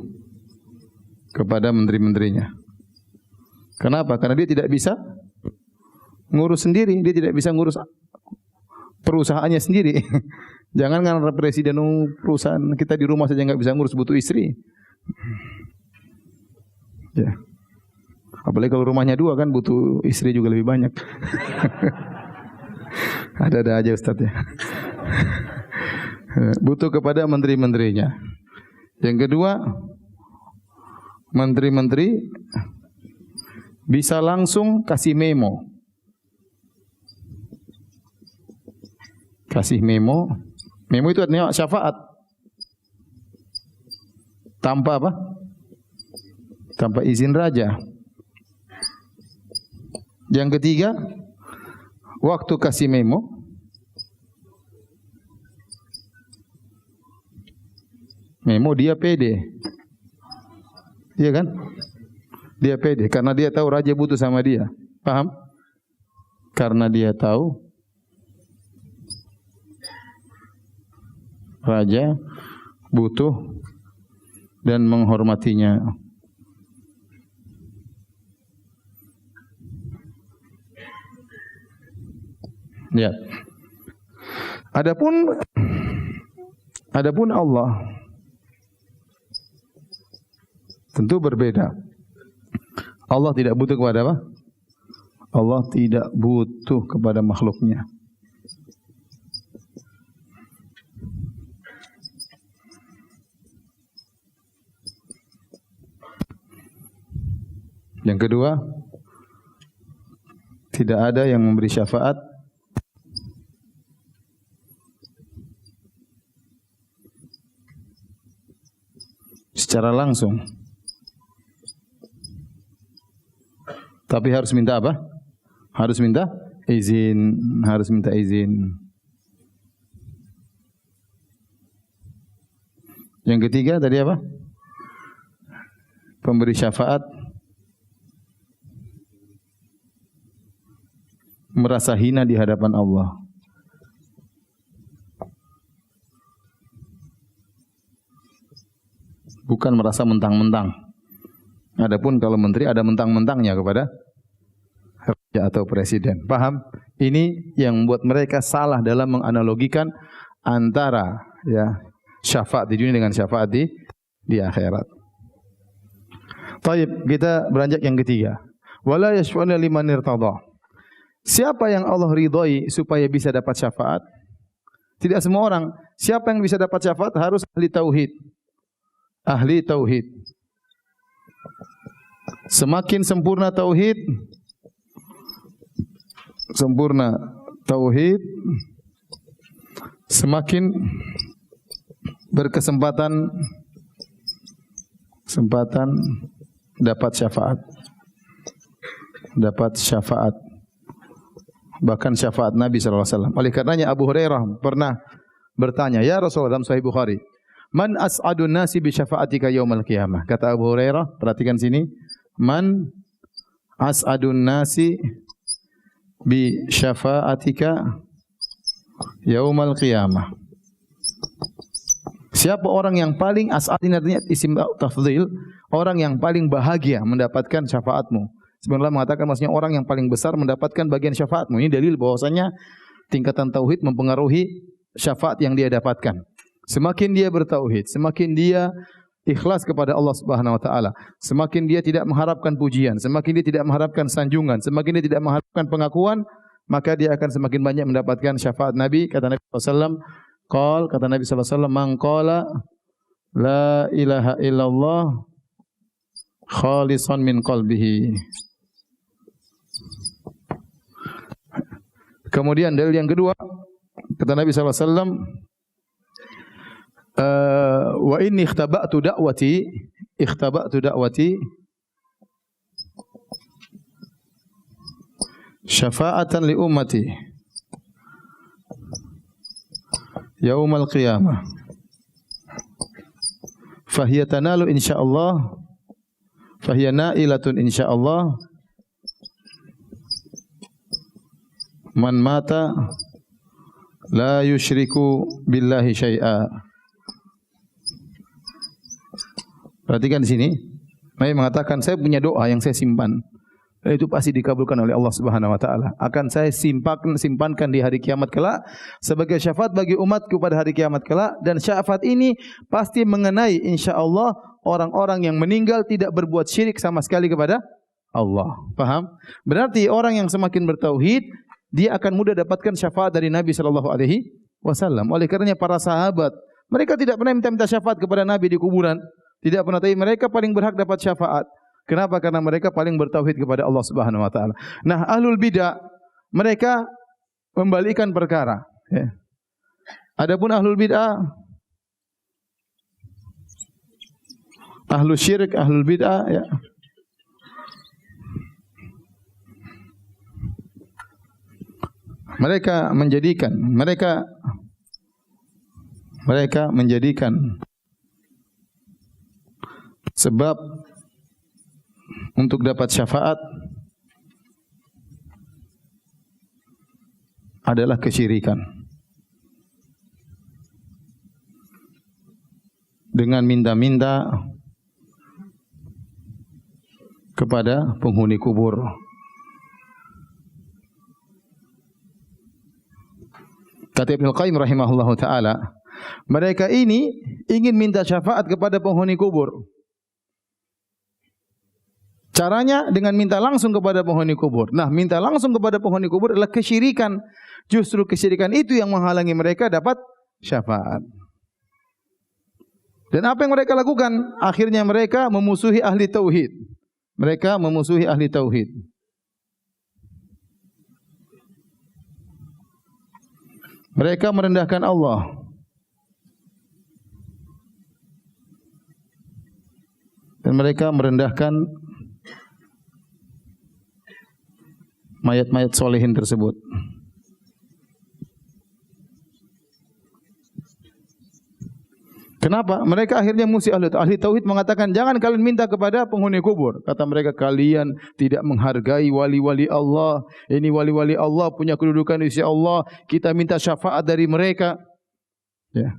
kepada menteri-menterinya. Kenapa? Karena dia tidak bisa ngurus sendiri, dia tidak bisa ngurus perusahaannya sendiri. Jangan karena presiden perusahaan kita di rumah saja enggak bisa ngurus, butuh istri. Ya. Apalagi kalau rumahnya dua kan butuh istri juga lebih banyak. Ada-ada aja Ustaz ya. Butuh kepada menteri-menterinya. Yang kedua, menteri-menteri bisa langsung kasih memo. Kasih memo. Memo itu artinya syafaat. Tanpa apa? Tanpa izin raja. Yang ketiga, waktu kasih memo dia pede. Iya kan? Dia pede karena dia tahu raja butuh sama dia. Paham? Karena dia tahu raja butuh dan menghormatinya. Ya. Adapun Allah tentu berbeda. Allah tidak butuh kepada apa? Allah tidak butuh kepada makhluknya. Yang kedua, tidak ada yang memberi syafaat secara langsung. Tapi harus minta apa? Harus minta izin, harus minta izin. Yang ketiga tadi apa? Pemberi syafaat merasa hina di hadapan Allah. Bukan merasa mentang-mentang. Adapun kalau menteri ada mentang-mentangnya kepada raja atau presiden. Paham? Ini yang membuat mereka salah dalam menganalogikan antara ya syafaat di dunia dengan syafaat di akhirat. Baik, kita beranjak yang ketiga. Wala yashfa'una liman irtadha. Siapa yang Allah ridhai supaya bisa dapat syafaat? Tidak semua orang. Siapa yang bisa dapat syafaat harus ahli tauhid. Ahli tauhid. Semakin sempurna tauhid, semakin berkesempatan dapat syafaat. Dapat syafaat. Bahkan syafaat Nabi sallallahu alaihi wasallam. Oleh karenanya Abu Hurairah pernah bertanya, "Ya Rasulullah," dalam Sahih Bukhari, "Man as'adun nasi bi syafaatika yaumal qiyamah?" Kata Abu Hurairah, perhatikan sini, "Man as'adun nasi bi syafaatika yaumal qiyamah?" Siapa orang yang paling as'ad, ini artinya isim tafdhil, orang yang paling bahagia mendapatkan syafaatmu. Sebenarnya mengatakan maksudnya orang yang paling besar mendapatkan bagian syafaatmu. Ini dalil bahwasanya tingkatan tauhid mempengaruhi syafaat yang dia dapatkan. Semakin dia bertauhid, semakin dia ikhlas kepada Allah Subhanahu wa taala, semakin dia tidak mengharapkan pujian, semakin dia tidak mengharapkan sanjungan, semakin dia tidak mengharapkan pengakuan, maka dia akan semakin banyak mendapatkan syafaat Nabi. Kata Nabi sallallahu alaihi wasallam, "Man qala la ilaha illallah khalisan min qalbihi." Kemudian dalil yang kedua, kata Nabi sallallahu alaihi wasallam, wa inni ikhtaba'tu da'wati syafa'atan li ummati yaumal qiyamah fahiya tanalu insyaallah fahiya na'ilatun insyaallah man mata la yusyriku billahi syai'a. Perhatikan di sini. Nabi mengatakan, saya punya doa yang saya simpan. Dan itu pasti dikabulkan oleh Allah Subhanahu wa taala. Akan saya simpankan di hari kiamat kelak sebagai syafaat bagi umatku pada hari kiamat kelak, dan syafaat ini pasti mengenai insyaallah orang-orang yang meninggal tidak berbuat syirik sama sekali kepada Allah. Paham? Berarti orang yang semakin bertauhid, dia akan mudah dapatkan syafaat dari Nabi sallallahu alaihi wasallam. Oleh karenanya para sahabat, mereka tidak pernah minta syafaat kepada Nabi di kuburan. Tidak pernah, tapi mereka paling berhak dapat syafaat. Kenapa? Karena mereka paling bertauhid kepada Allah Subhanahu wa taala. Nah, ahlul bidah mereka membalikkan perkara, ya. Adapun ahlul bid'ah, ahlul syirik, ahlul bid'ah, ya, Mereka menjadikan sebab untuk dapat syafaat adalah kesyirikan. Dengan minta-minta kepada penghuni kubur. Kata Ibnu Qayyim rahimahullahu taala, mereka ini ingin minta syafaat kepada penghuni kubur. Caranya dengan minta langsung kepada penghuni kubur. Nah, minta langsung kepada penghuni kubur adalah kesyirikan. Justru kesyirikan itu yang menghalangi mereka dapat syafaat. Dan apa yang mereka lakukan? Akhirnya mereka memusuhi ahli tauhid. Mereka memusuhi ahli tauhid. Mereka merendahkan Allah. Dan mereka merendahkan mayat-mayat solehin tersebut. Kenapa? Mereka akhirnya musuh ahli tauhid mengatakan, jangan kalian minta kepada penghuni kubur. Kata mereka, kalian tidak menghargai wali-wali Allah. Ini wali-wali Allah punya kedudukan di sisi Allah. Kita minta syafaat dari mereka. Ya.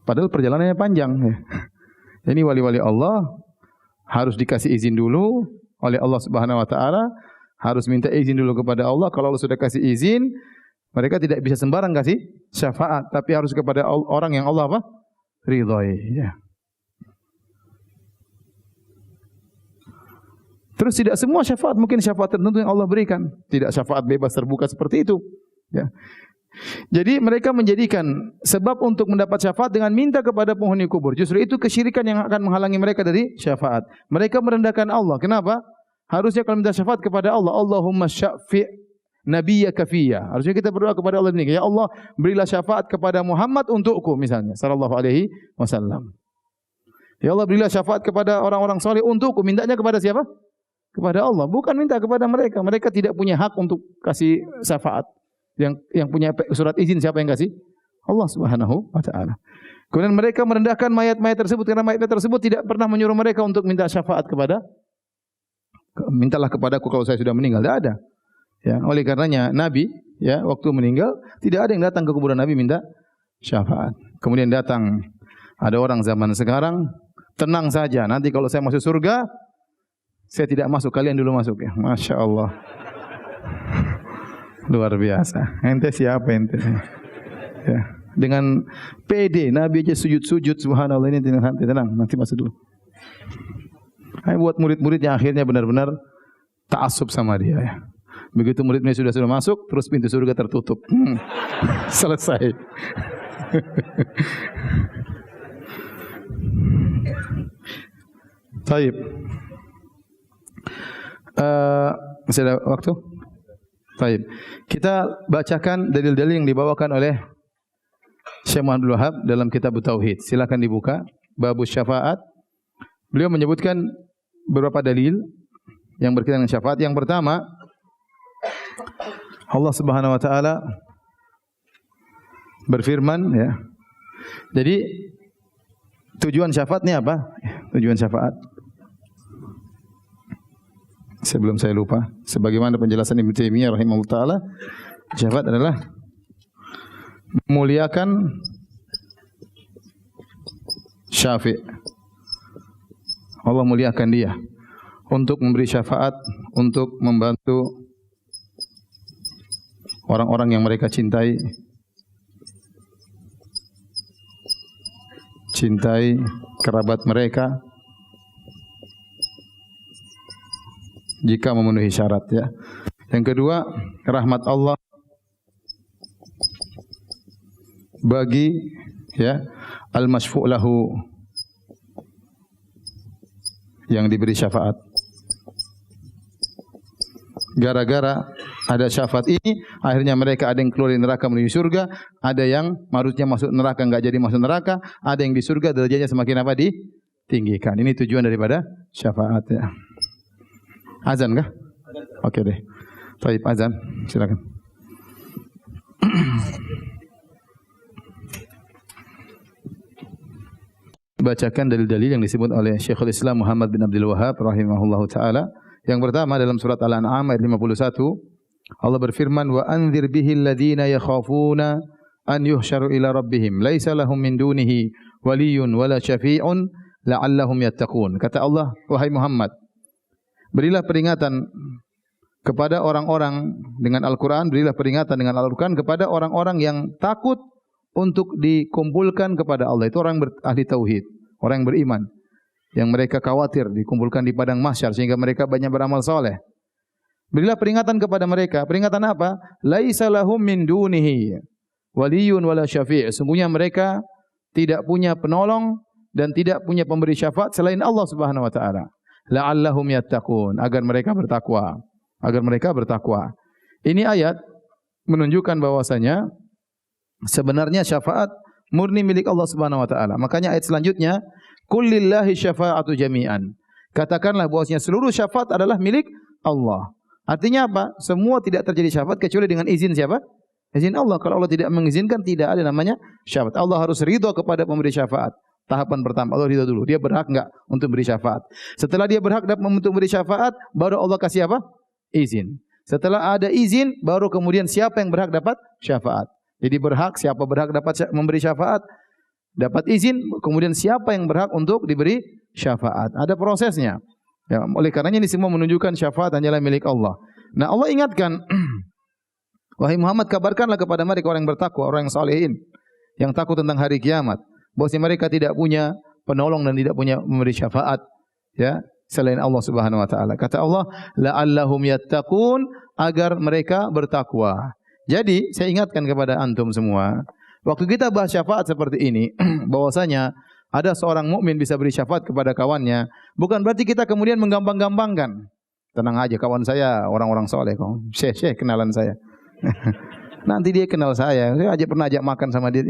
Padahal perjalanannya panjang. Ya. Ini wali-wali Allah harus dikasih izin dulu oleh Allah Subhanahu wa taala, harus minta izin dulu kepada Allah. Kalau Allah sudah kasih izin, mereka tidak bisa sembarang kasih syafaat, tapi harus kepada orang yang Allah apa? Ridhai. Ya. Terus tidak semua syafaat, mungkin syafaat tertentu yang Allah berikan. Tidak syafaat bebas terbuka seperti itu. Ya. Jadi mereka menjadikan sebab untuk mendapat syafaat dengan minta kepada penghuni kubur. Justru itu kesyirikan yang akan menghalangi mereka dari syafaat. Mereka merendahkan Allah. Kenapa? Harusnya kalau minta syafaat kepada Allah, Allahumma syafi' nabiyyaka fiyya. Harusnya kita berdoa kepada Allah ini, ya Allah, berilah syafaat kepada Muhammad untukku misalnya, sallallahu alaihi wasallam. Ya Allah, berilah syafaat kepada orang-orang saleh untukku. Mintanya kepada siapa? Kepada Allah, bukan minta kepada mereka. Mereka tidak punya hak untuk kasih syafaat. Yang punya surat izin siapa yang kasih? Allah Subhanahu wa taala. Kemudian mereka merendahkan mayat-mayat tersebut karena mayat-mayat tersebut tidak pernah menyuruh mereka untuk minta syafaat kepada, mintalah kepadaku kalau saya sudah meninggal. Tidak ada. Ya, oleh karenanya Nabi ya waktu meninggal tidak ada yang datang ke kuburan Nabi minta syafaat. Kemudian datang ada orang zaman sekarang, tenang saja, nanti kalau saya masuk surga saya tidak masuk, kalian dulu masuk ya. Masya Allah. Luar biasa. Ente siapa ente? Ya. Dengan PD Nabi aja sujud-sujud, subhanallah, ini tenang, nanti masuk dulu. Hai buat murid-murid yang akhirnya benar-benar ta'assub sama dia ya. Begitu muridnya sudah masuk, terus pintu surga tertutup. Selesai. Baik. Masih ada waktu? Baik. Kita bacakan dalil-dalil yang dibawakan oleh Syekh Muhammad Wahab dalam kitab Tauhid. Silakan dibuka Babus Syafaat. Beliau menyebutkan beberapa dalil yang berkaitan dengan syafaat. Yang pertama, Allah Subhanahu wa taala berfirman ya. Jadi tujuan syafaat ini apa? Tujuan syafaat. Sebelum saya lupa, sebagaimana penjelasan Ibnu Taimiyah rahimahullah taala, syafaat adalah memuliakan syafi'. Allah muliakan dia untuk memberi syafaat, untuk membantu orang-orang yang mereka cintai kerabat mereka jika memenuhi syarat ya. Yang kedua, rahmat Allah bagi ya al-masyfu' lahu yang diberi syafaat. Gara-gara ada syafaat ini, akhirnya mereka ada yang keluar dari neraka menuju surga, ada yang harusnya masuk neraka enggak jadi masuk neraka, ada yang di surga derajatnya semakin apa? Ditinggikan. Ini tujuan daripada syafaat ya. Azan kah? Oke deh. Baik, azan, silakan. Bacakan dalil-dalil yang disebut oleh Syekhul Islam Muhammad bin Abdul Wahhab rahimahullahu taala. Yang pertama dalam surat Al-An'am ayat 51, Allah berfirman, "Wa anzir bihil ladzina yakhafuna an yuhsyaru ila rabbihim laisa lahum min dunihi waliyyun wala syafi'un la'allahum yattaqun." Kata Allah, wahai Muhammad, berilah peringatan kepada orang-orang dengan Al-Quran, berilah peringatan dengan Al-Quran kepada orang-orang yang takut untuk dikumpulkan kepada Allah. Itu orang ahli tauhid, orang yang beriman, yang mereka khawatir dikumpulkan di padang mahsyar sehingga mereka banyak beramal saleh. Berilah peringatan kepada mereka. Peringatan apa? Laisa lahum min dunihi waliyun wala syafi'. Sungguhnya mereka tidak punya penolong dan tidak punya pemberi syafaat selain Allah Subhanahu wa taala. La'allahum yattaqun, agar mereka bertakwa. Agar mereka bertakwa. Ini ayat menunjukkan bahwasanya sebenarnya syafaat murni milik Allah Subhanahu wa taala. Makanya ayat selanjutnya, "Qul lillahi syafa'atu jami'an." Katakanlah bahwasanya seluruh syafaat adalah milik Allah. Artinya apa? Semua tidak terjadi syafaat kecuali dengan izin siapa? Izin Allah. Kalau Allah tidak mengizinkan, tidak ada namanya syafaat. Allah harus ridha kepada pemberi syafaat. Tahapan pertama, Allah ridha dulu. Dia berhak enggak untuk beri syafaat. Setelah dia berhak untuk beri syafaat, baru Allah kasih apa? Izin. Setelah ada izin, baru kemudian siapa yang berhak dapat syafaat. Jadi berhak, siapa berhak dapat memberi syafaat, dapat izin, kemudian siapa yang berhak untuk diberi syafaat. Ada prosesnya. Ya, oleh karenanya ini semua menunjukkan syafaat hanyalah milik Allah. Nah, Allah ingatkan, wahai Muhammad, kabarkanlah kepada mereka orang yang bertakwa, orang yang salihin, yang takut tentang hari kiamat, bahwasanya mereka tidak punya penolong dan tidak punya memberi syafaat, ya, selain Allah Subhanahu wa taala. Kata Allah, la'allahum yattaqun, agar mereka bertakwa. Jadi, saya ingatkan kepada antum semua, waktu kita bahas syafaat seperti ini, bahwasanya ada seorang mukmin bisa beri syafaat kepada kawannya, bukan berarti kita kemudian menggampang-gampangkan. Tenang aja, kawan saya orang-orang soleh kok. Syekh kenalan saya. Nanti dia kenal saya. Saya pernah ajak makan sama dia.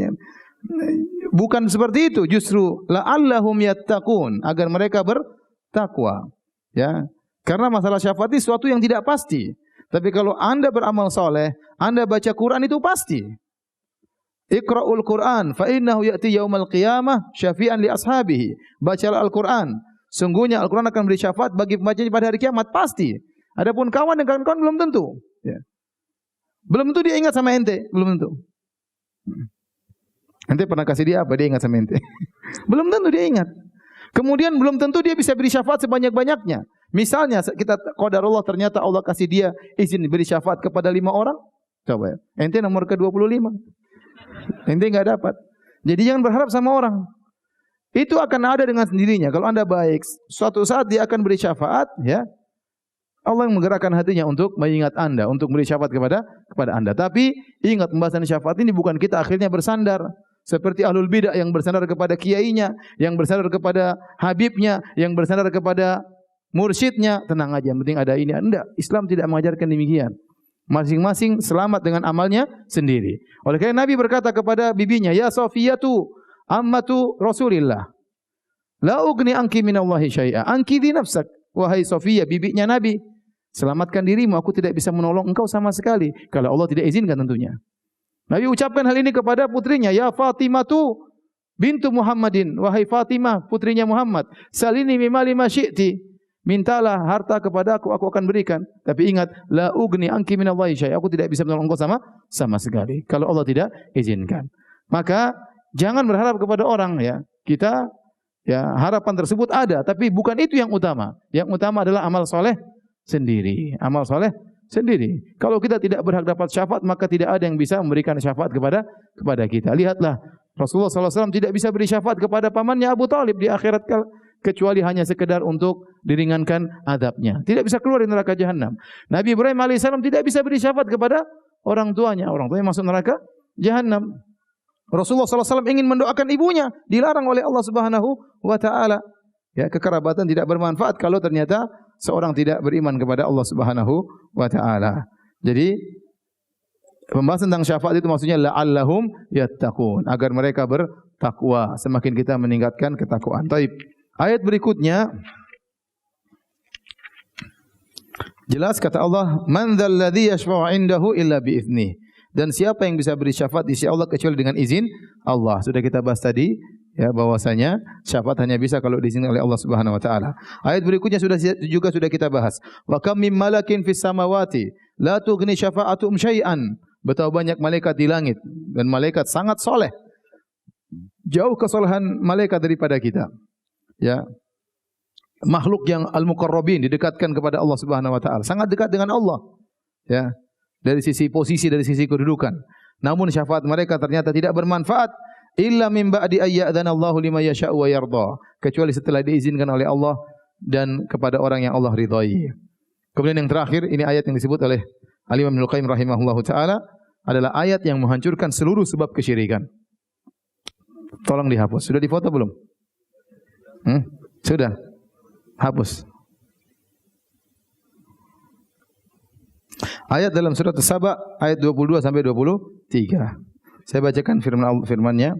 Bukan seperti itu, justru la'allahum yattaqun, agar mereka bertakwa. Ya. Karena masalah syafaat itu sesuatu yang tidak pasti. Tapi kalau Anda beramal soleh, Anda baca Quran itu pasti. Iqra'ul Quran fa innahu ya'ti yaumal qiyamah syafi'an li ashabihi. Bacalah Al-Quran. Sungguhnya Al-Quran akan beri syafaat bagi pembacanya pada hari kiamat, pasti. Adapun kawan dengan kawan belum tentu. Ya. Belum tentu dia ingat sama ente, belum tentu. Ente pernah kasih dia apa, dia ingat sama ente. Belum tentu dia ingat. Kemudian belum tentu dia bisa beri syafaat sebanyak-banyaknya. Misalnya kita qadarullah ternyata Allah kasih dia izin beri syafaat kepada 5 orang. Coba ya. Ente nomor ke-25. Ente enggak dapat. Jadi jangan berharap sama orang. Itu akan ada dengan sendirinya. Kalau Anda baik, suatu saat dia akan beri syafaat, ya. Allah yang menggerakkan hatinya untuk mengingat Anda, untuk beri syafaat kepada Anda. Tapi ingat, pembahasan syafaat ini bukan kita akhirnya bersandar seperti ahlul bidah yang bersandar kepada kiainya, yang bersandar kepada habibnya, yang bersandar kepada mursyidnya. Tenang aja, yang penting ada ini. Enggak, Islam tidak mengajarkan demikian. Masing-masing selamat dengan amalnya sendiri. Oleh karena Nabi berkata kepada bibinya, "Ya Safiyatu ammatu Rasulillah, la ugni anki minallahi syai'a, anqidhi nafsak." Wahai Safiyah, bibinya Nabi, selamatkan dirimu, aku tidak bisa menolong engkau sama sekali kalau Allah tidak izinkan tentunya. Nabi ucapkan hal ini kepada putrinya, "Ya Fatimatu bintu Muhammadin, wahai Fatimah, putrinya Muhammad, salini mimali ma syi'ti, mintalah harta kepada aku akan berikan. Tapi ingat, la ugni anki minallahi syai', aku tidak bisa menolong engkau sama sekali kalau Allah tidak izinkan." Maka jangan berharap kepada orang, ya. Kita, ya, harapan tersebut ada, tapi bukan itu yang utama. Yang utama adalah amal soleh sendiri. Amal soleh sendiri. Kalau kita tidak berhak dapat syafaat, maka tidak ada yang bisa memberikan syafaat kepada kita. Lihatlah, Rasulullah SAW tidak bisa beri syafaat kepada pamannya Abu Talib di akhirat kecuali hanya sekedar untuk diringankan adabnya. Tidak bisa keluar dari neraka jahanam. Nabi Ibrahim AS tidak bisa beri syafaat kepada orang tuanya. Orang tuanya masuk neraka jahanam. Rasulullah SAW ingin mendoakan ibunya, dilarang oleh Allah Subhanahu wa taala. Ya, kekerabatan tidak bermanfaat kalau ternyata seorang tidak beriman kepada Allah Subhanahu wa taala. Jadi pembahasan tentang syafaat itu maksudnya la'allahum yattaqun, agar mereka bertakwa. Semakin kita meningkatkan ketakwaan. Taib. Ayat berikutnya Jelas kata Allah, "Man dzalladzi yashfa'u 'indahu illa bi'idznih." Dan siapa yang bisa beri syafaat di sisi Allah kecuali dengan izin Allah. Sudah kita bahas tadi ya bahwasanya syafaat hanya bisa kalau diizinkan oleh Allah Subhanahu wa taala. Ayat berikutnya sudah kita bahas. Wa kam mim malakin fis samawati la tughni syafa'atuhum syai'an. Betapa banyak malaikat di langit dan malaikat sangat soleh. Jauh kesolehan malaikat daripada kita. Ya. Makhluk yang al-muqarrabin didekatkan kepada Allah Subhanahu wa taala. Sangat dekat dengan Allah. Ya. Dari sisi posisi, dari sisi kedudukan. Namun syafaat mereka ternyata tidak bermanfaat illa min ba'di ayyadzana Allahu liman yasha'u wa yarda, kecuali setelah diizinkan oleh Allah dan kepada orang yang Allah ridhai. Kemudian yang terakhir, ini ayat yang disebut oleh Al-Imam Ibnu Qayyim rahimahullahu taala adalah ayat yang menghancurkan seluruh sebab kesyirikan. Tolong dihapus. Sudah difoto belum? Sudah. Hapus. Ayat dalam surat As-Saba ayat 22 sampai 23. Saya bacakan firman-Nya.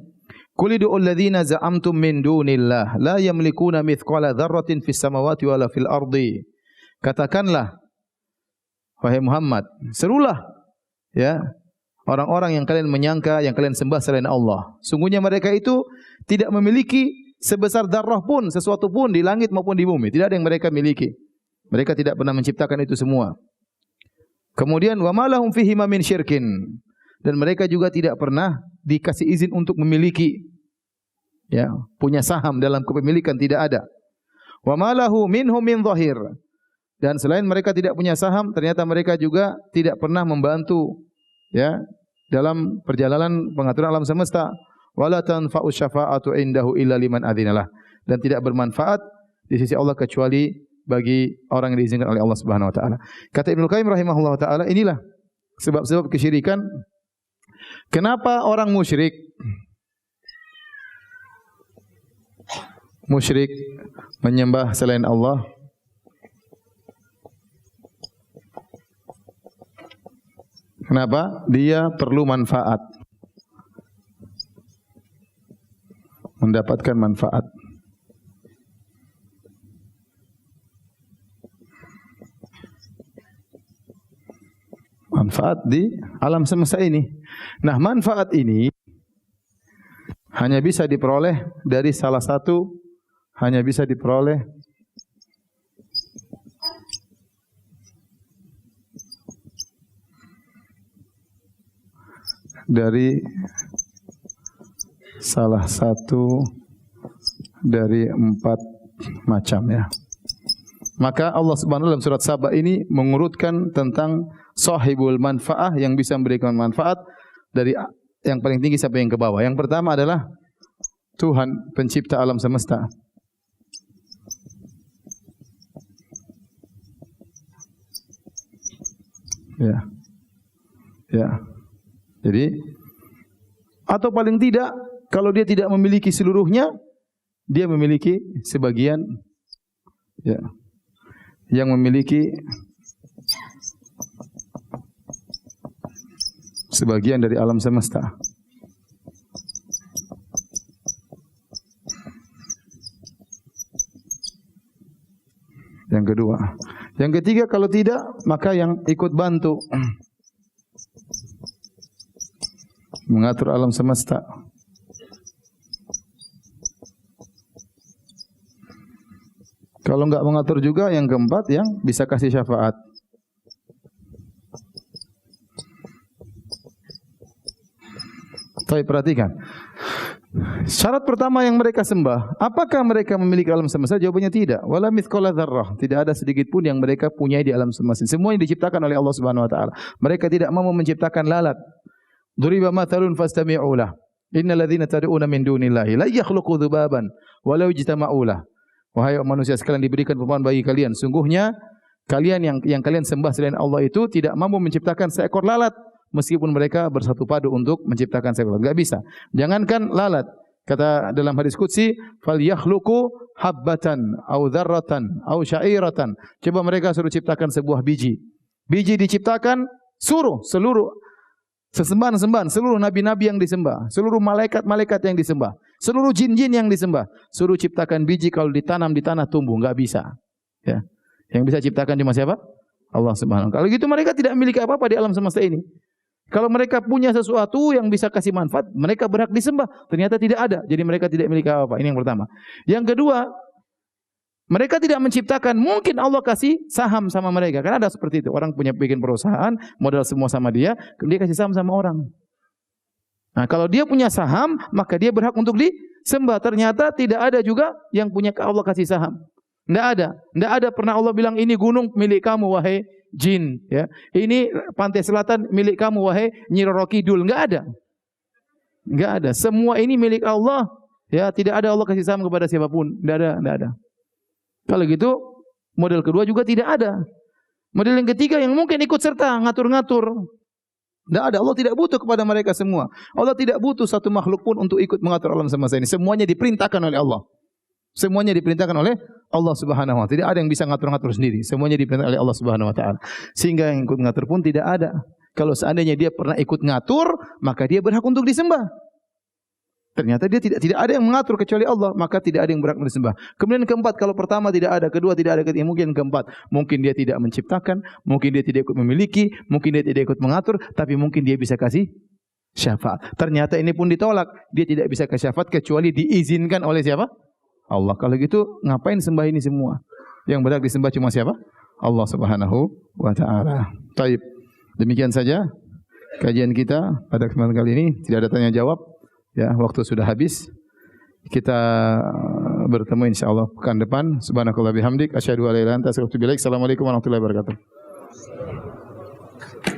Qul ud'u alladzina za'amtum min dunillah la yamlikuna mithqala dzarratin fis samawati wala fil ardi. Katakanlah wahai Muhammad, serulah ya orang-orang yang kalian menyangka, yang kalian sembah selain Allah. Sungguhnya mereka itu tidak memiliki sebesar darah pun, sesuatu pun di langit maupun di bumi. Tidak ada yang mereka miliki. Mereka tidak pernah menciptakan itu semua. Kemudian wa malahum fihi min syirkin, dan mereka juga tidak pernah dikasih izin untuk memiliki ya, punya saham dalam kepemilikan, tidak ada. Wa malahu minhum min dhahir, dan selain mereka tidak punya saham, ternyata mereka juga tidak pernah membantu ya dalam perjalanan pengaturan alam semesta. Wala tanfa'u syafa'atu indahu illa liman adzinalah, dan tidak bermanfaat di sisi Allah kecuali bagi orang yang diizinkan oleh Allah Subhanahu wa taala. Kata Ibnu Qayyim rahimahullah taala, inilah sebab-sebab kesyirikan. Kenapa orang musyrik menyembah selain Allah? Kenapa? Dia perlu manfaat. Mendapatkan manfaat. Manfaat di alam semesta ini. Nah, manfaat ini hanya bisa diperoleh dari salah satu, hanya bisa diperoleh dari salah satu dari 4 macam ya. Maka Allah Subhanahu wa taala dalam surat Saba ini mengurutkan tentang sahibul manfaah yang bisa memberikan manfaat dari yang paling tinggi sampai yang ke bawah. Yang pertama adalah Tuhan pencipta alam semesta. Ya. Ya. Jadi atau paling tidak kalau dia tidak memiliki seluruhnya, dia memiliki sebagian ya. Yang memiliki sebagian dari alam semesta. Yang kedua. Yang ketiga, kalau tidak, maka yang ikut bantu mengatur alam semesta. Kalau enggak mengatur juga, yang keempat yang bisa kasih syafaat. Tapi perhatikan. Syarat pertama yang mereka sembah, apakah mereka memiliki alam semesta? Jawabannya tidak. Wala mithqala dzarrah, tidak ada sedikit pun yang mereka punyai di alam semesta. Semuanya diciptakan oleh Allah Subhanahu wa taala. Mereka tidak mampu menciptakan lalat. Duriba mathalun fastami'u lah. Innal ladzina tad'una min dunillahi la yakhluqu dzubaban walau ijtama'u lah. Wahai manusia sekalian, diberikan perumpamaan bagi kalian. Sungguhnya kalian yang kalian sembah selain Allah itu tidak mampu menciptakan seekor lalat meskipun mereka bersatu padu untuk menciptakan seekor lalat. Enggak bisa. Jangankan lalat. Kata dalam hadis qudsi, "Fal yakhluqu habbatan au dzarratan au sya'iratan." Coba mereka suruh ciptakan sebuah biji. Biji diciptakan, suruh seluruh sesembahan-sembahan, seluruh nabi-nabi yang disembah, seluruh malaikat-malaikat yang disembah, seluruh jin-jin yang disembah, suruh ciptakan biji, kalau ditanam di tanah tumbuh, enggak bisa. Ya. Yang bisa ciptakan cuma siapa? Allah Subhanahu wa taala. Kalau gitu mereka tidak memiliki apa-apa di alam semesta ini. Kalau mereka punya sesuatu yang bisa kasih manfaat, mereka berhak disembah. Ternyata tidak ada. Jadi mereka tidak memiliki apa-apa. Ini yang pertama. Yang kedua, mereka tidak menciptakan. Mungkin Allah kasih saham sama mereka. Karena ada seperti itu. Orang punya bikin perusahaan, modal semua sama dia, dia kasih saham sama orang. Nah, kalau dia punya saham, maka dia berhak untuk disembah. Ternyata tidak ada juga yang punya Allah kasih saham. Tidak ada. Tidak ada pernah Allah bilang ini gunung milik kamu wahai jin, ya. Ini pantai selatan milik kamu wahai Nyi Roro Kidul. Enggak ada. Enggak ada. Semua ini milik Allah. Ya, tidak ada Allah kasih saham kepada siapapun. Enggak ada, enggak ada. Kalau gitu, model kedua juga tidak ada. Model yang ketiga yang mungkin ikut serta ngatur-ngatur. Enggak ada. Allah tidak butuh kepada mereka semua. Allah tidak butuh satu makhluk pun untuk ikut mengatur alam semesta ini. Semuanya diperintahkan oleh Allah. Semuanya diperintahkan oleh Allah Subhanahu wa taala. Tidak ada yang bisa ngatur-ngatur sendiri. Semuanya diperintahkan oleh Allah Subhanahu wa taala. Sehingga yang ikut ngatur pun tidak ada. Kalau seandainya dia pernah ikut ngatur, maka dia berhak untuk disembah. Ternyata dia tidak ada yang mengatur kecuali Allah, maka tidak ada yang berhak untuk disembah. Kemudian keempat, kalau pertama tidak ada, kedua tidak ada, ketiga mungkin keempat. Mungkin dia tidak menciptakan, mungkin dia tidak ikut memiliki, mungkin dia tidak ikut mengatur, tapi mungkin dia bisa kasih syafaat. Ternyata ini pun ditolak. Dia tidak bisa kasih syafaat kecuali diizinkan oleh siapa? Allah. Kalau gitu ngapain sembah ini semua? Yang berhak disembah cuma siapa? Allah Subhanahu wa taala. Baik. Demikian saja kajian kita pada kesempatan kali ini. Tidak ada tanya jawab. Ya, waktu sudah habis. Kita bertemu insyaallah pekan depan. Subhanakallah bihamdik asyhadu an la ilaha illa anta astaghfiruka wa atubu ilaik. Assalamualaikum warahmatullahi wabarakatuh.